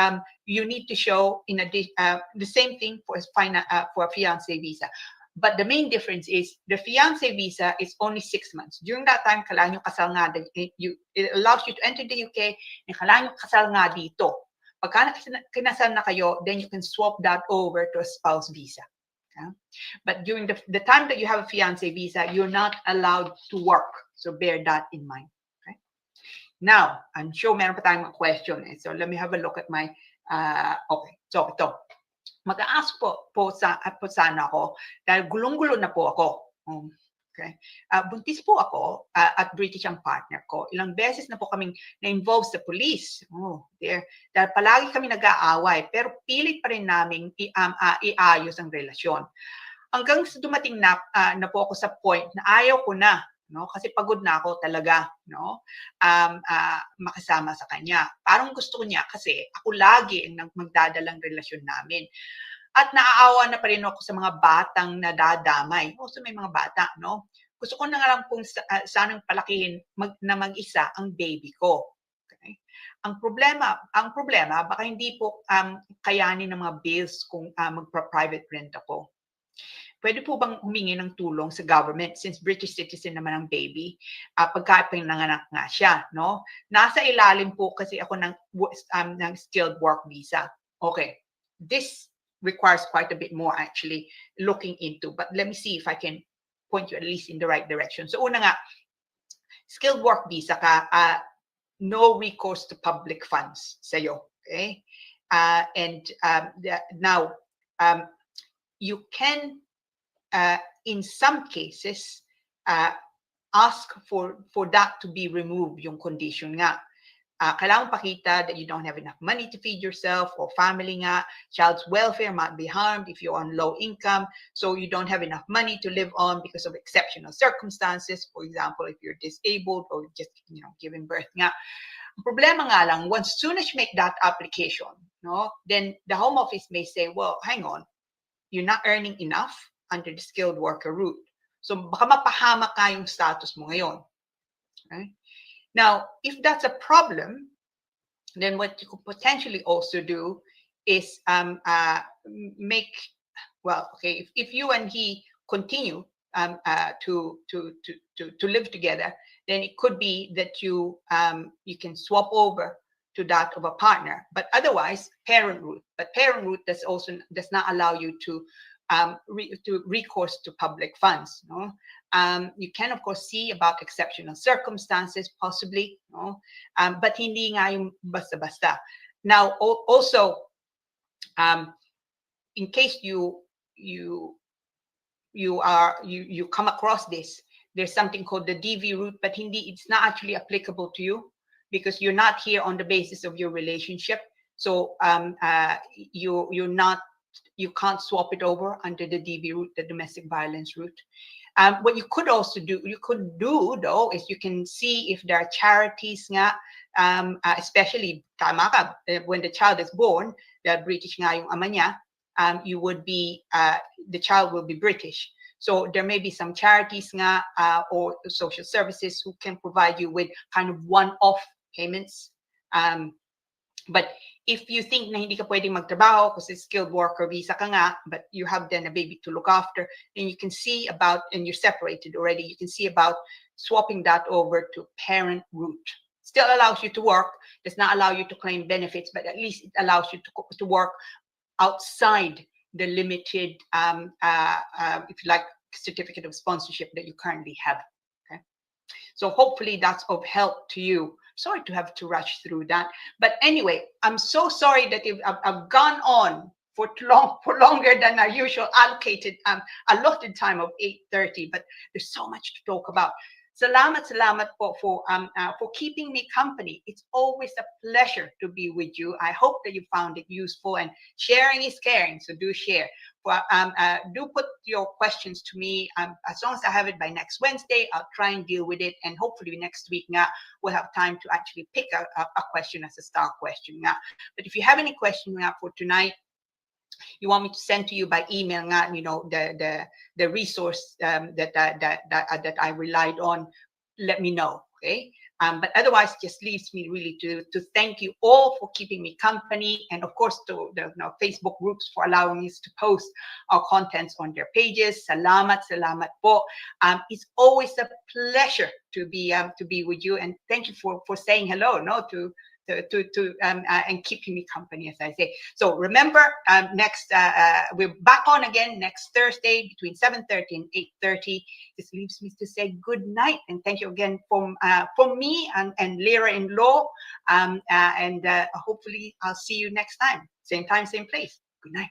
you need to show in the same thing for a fiancé visa. But the main difference is the fiancé visa is only 6 months. During that time, kailangan yung kasal nga, it allows you to enter the UK, and kailangan yung kasal nga dito. Pagka kinasal na kayo, then you can swap that over to a spouse visa. Okay? But during the time that you have a fiancé visa, you're not allowed to work. So bear that in mind. Okay? Now, I'm sure meron pa tayong mga question. So let me have a look at my Okay, so ito. Mag-a-ask po sana ako dahil gulong-gulo na po ako. Okay. Buntis po ako at British ang partner ko. Ilang beses na po kaming na-involve sa police. Oh, dear. Dahil palagi kami nag-aaway pero pilit pa rin naming iayos ang relasyon. Hanggang sa dumating na po ako sa point na ayaw ko na, no? Kasi pagod na ako talaga, no? Makasama sa kanya. Parang gusto ko niya kasi ako lagi ang magdadalang relasyon namin. At naaawa na pa rin ako sa mga batang nadadamay. So may mga bata, no? Gusto ko na nga lang pong sanang palakihin na mag-isa ang baby ko. Okay? Ang problema, baka hindi po kayanin ng mga bills kung magpa-private rent ako. Pwede po bang humingi ng tulong sa government since British citizen naman ang baby pagka pinanganak nga siya, no? Nasa ilalim po kasi ako ng skilled work visa. Okay. This requires quite a bit more actually looking into, but let me see if I can point you at least in the right direction. So una nga, skilled work visa ka, no recourse to public funds sa'yo, okay? And now, you can, in some cases, ask for that to be removed, yung condition nga. Kailangan pakita that you don't have enough money to feed yourself or family nga. Child's welfare might be harmed if you're on low income, so you don't have enough money to live on because of exceptional circumstances. For example, if you're disabled or just giving birth nga. Ang problema nga lang, once soon as you make that application, no, then the Home Office may say, well, hang on, you're not earning enough under the skilled worker route. So baka mapahamak ka yung status mo ngayon. Okay? Now, if that's a problem, then what you could potentially also do is if you and he continue to live together, then it could be that you can swap over to that of a partner. But otherwise, parent route. But parent route does not allow you to recourse to public funds. No? You can, of course, see about exceptional circumstances, possibly, no? But hindi nga yung basta-basta. Now, also, in case you come across this, there's something called the DV route, but it's not actually applicable to you because you're not here on the basis of your relationship. So you can't swap it over under the DV route, the domestic violence route. What you could do though, is you can see if there are charities nga, especially when the child is born, the British nga yung ama niya, the child will be British. So there may be some charities nga or social services who can provide you with kind of one-off payments. But if you think na hindi ka pwedeng magtrabaho kasi skilled worker visa ka nga, but you have then a baby to look after, then you can see about, and you're separated already, you can see about swapping that over to parent route. Still allows you to work, does not allow you to claim benefits, but at least it allows you to work outside the limited, if you like, certificate of sponsorship that you currently have. Okay, so hopefully that's of help to you. Sorry to have to rush through that, but anyway, I'm so sorry that I've gone on for longer than our usual allotted time of 8:30. But there's so much to talk about. Salamat po for keeping me company. It's always a pleasure to be with you. I hope that you found it useful, and sharing is caring, so do share. Do put your questions to me. As long as I have it by next Wednesday, I'll try and deal with it, and hopefully next week we'll have time to actually pick a question as a star question. But if you have any question for tonight, you want me to send to you by email, the resource that I relied on, let me know, okay? But otherwise, just leaves me really to thank you all for keeping me company, and of course to the Facebook groups for allowing us to post our contents on their pages. Salamat po. It's always a pleasure to be with you, and thank you for saying hello, to and keeping me company, as I say. So remember, next we're back on again next Thursday between 7:30 and 8:30. This leaves me to say good night and thank you again from me and Lira in Law. And hopefully I'll see you next time, same place. Good night.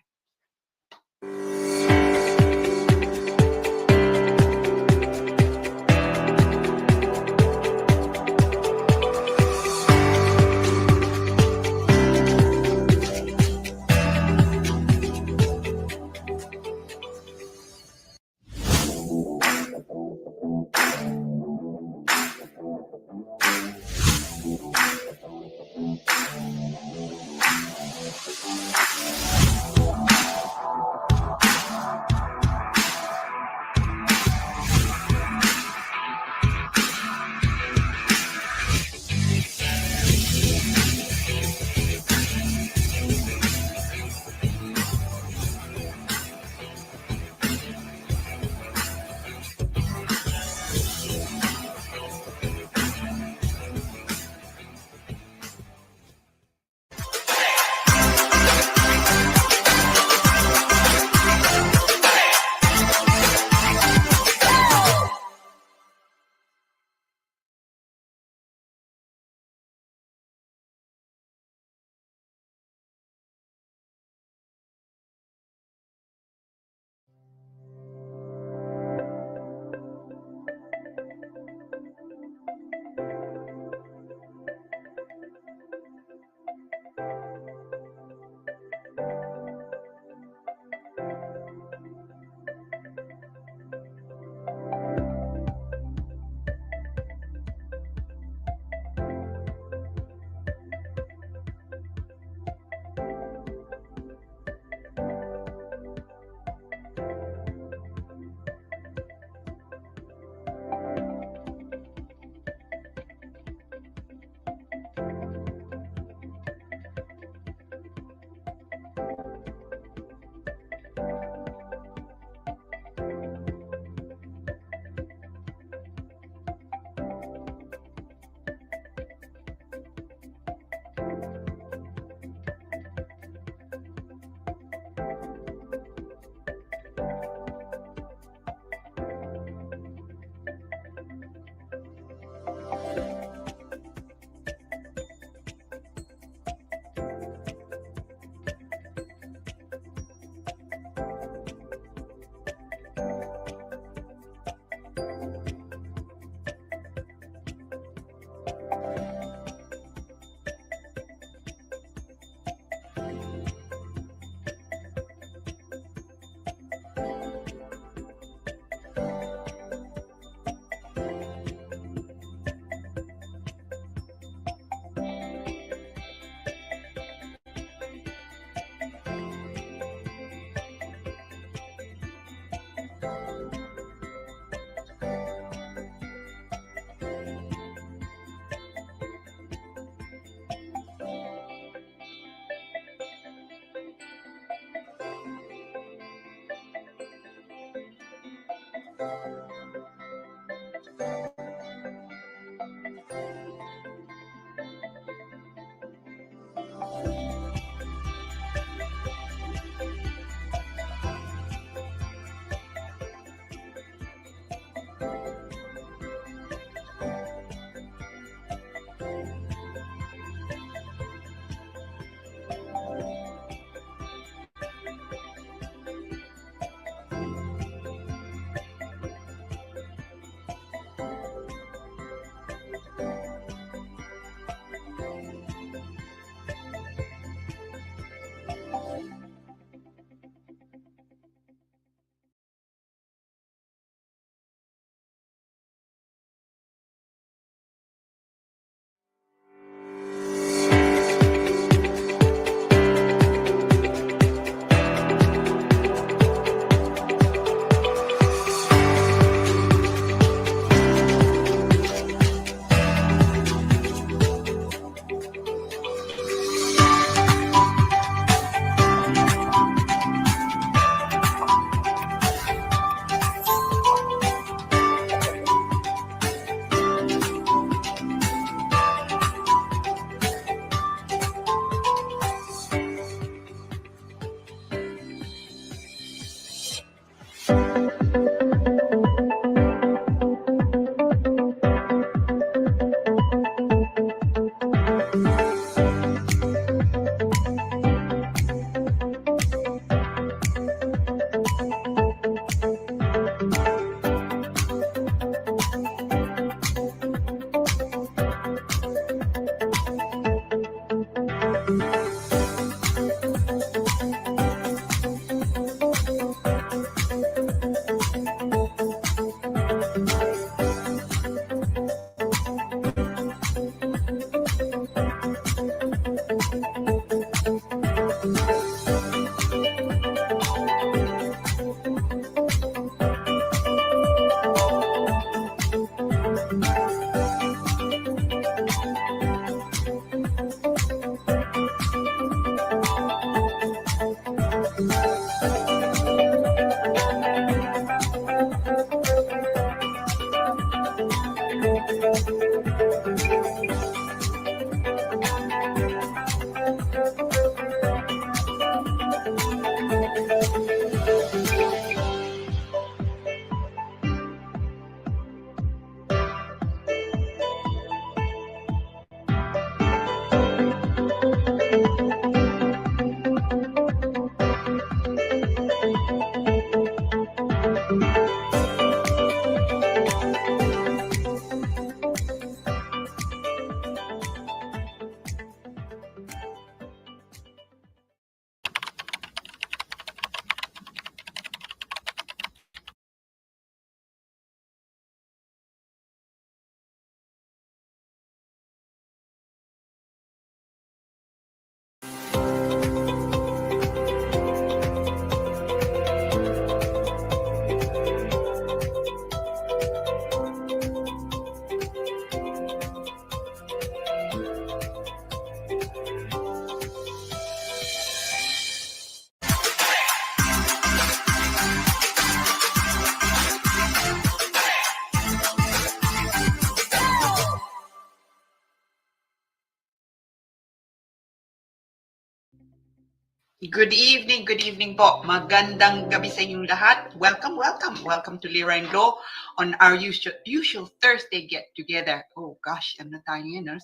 Good evening po. Magandang gabi sa inyong lahat. Welcome, welcome. Welcome to Lira and Law on our usual Thursday get-together. Oh gosh, ano tayo yun, no?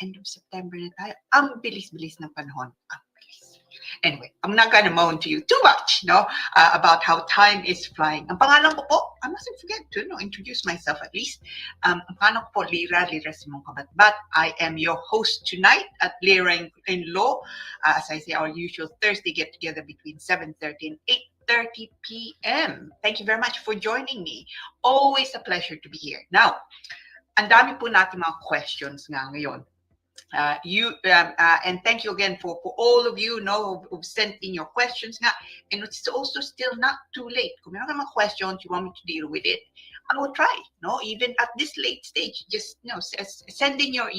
End of September na tayo. Ang bilis-bilis ng panahon. Ang bilis. Anyway, I'm not gonna moan to you too much, no, about how time is flying. Ang pangalan ko po, I mustn't forget to introduce myself at least. Ang pangalan ko po, Lira Simong Kabatbat. I am your host tonight at Lira in Law. As I say, our usual Thursday get-together between 7:30 and 8:30 p.m. Thank you very much for joining me. Always a pleasure to be here. Now, ang dami po natin mga questions nga ngayon. And thank you again for all of you who've sent in your questions nga. And it's also still not too late. Kung meron ka mga questions, you want me to deal with it, I will try. No, even at this late stage, just send in your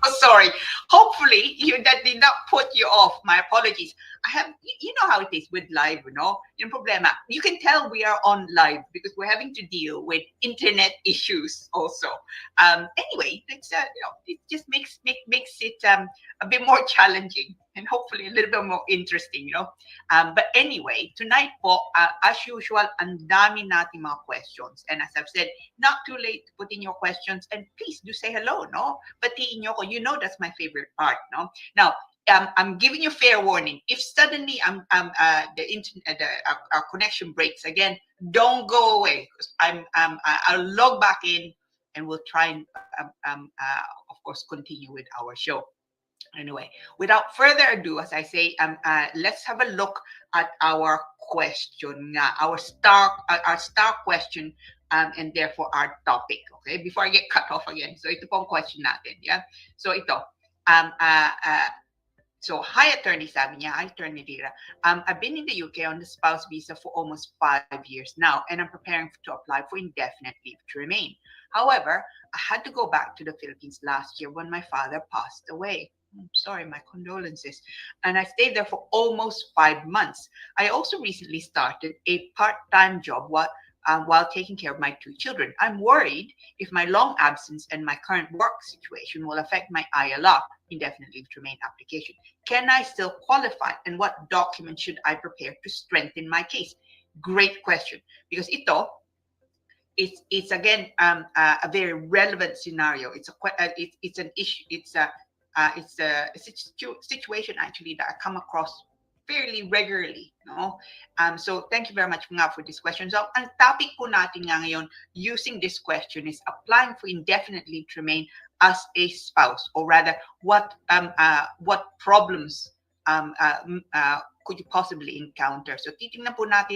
Oh, sorry. Hopefully, that did not put you off. My apologies. I have, you know how it is with live, Yung problema. You can tell we are on live because we're having to deal with internet issues also. Anyway, it's it just makes it a bit more challenging and hopefully a little bit more interesting, But anyway, tonight po, as usual, ang dami nating mga questions. And as I've said, not too late to put in your questions. And please do say hello, no? Batiin nyo ko. You know that's my favorite part, no? Now, I'm giving you fair warning. If suddenly the internet, our connection breaks again, don't go away. I'll log back in and we'll try and, of course, continue with our show. Anyway, without further ado, as I say, let's have a look at our question, our star question, and therefore our topic. Okay, before I get cut off again. So ito pong question natin, yeah. So ito, so hi attorney, sabi niya, hi attorney Lira. I've been in the UK on the spouse visa for almost 5 years now, and I'm preparing to apply for indefinite leave to remain. However, I had to go back to the Philippines last year when my father passed away. I'm sorry, my condolences. And I stayed there for almost 5 months. I also recently started a part-time job while taking care of my 2 children. I'm worried if my long absence and my current work situation will affect my ILR, indefinite leave to remain application. Can I still qualify? And what documents should I prepare to strengthen my case? Great question. Because it's again a very relevant scenario. It's an issue. It's a situation actually that I come across fairly regularly, no? So thank you very much for this question. So ang topic po natin nga ngayon using this question is applying for indefinite leave to remain as a spouse, or rather what problems could you possibly encounter. So titingnan po natin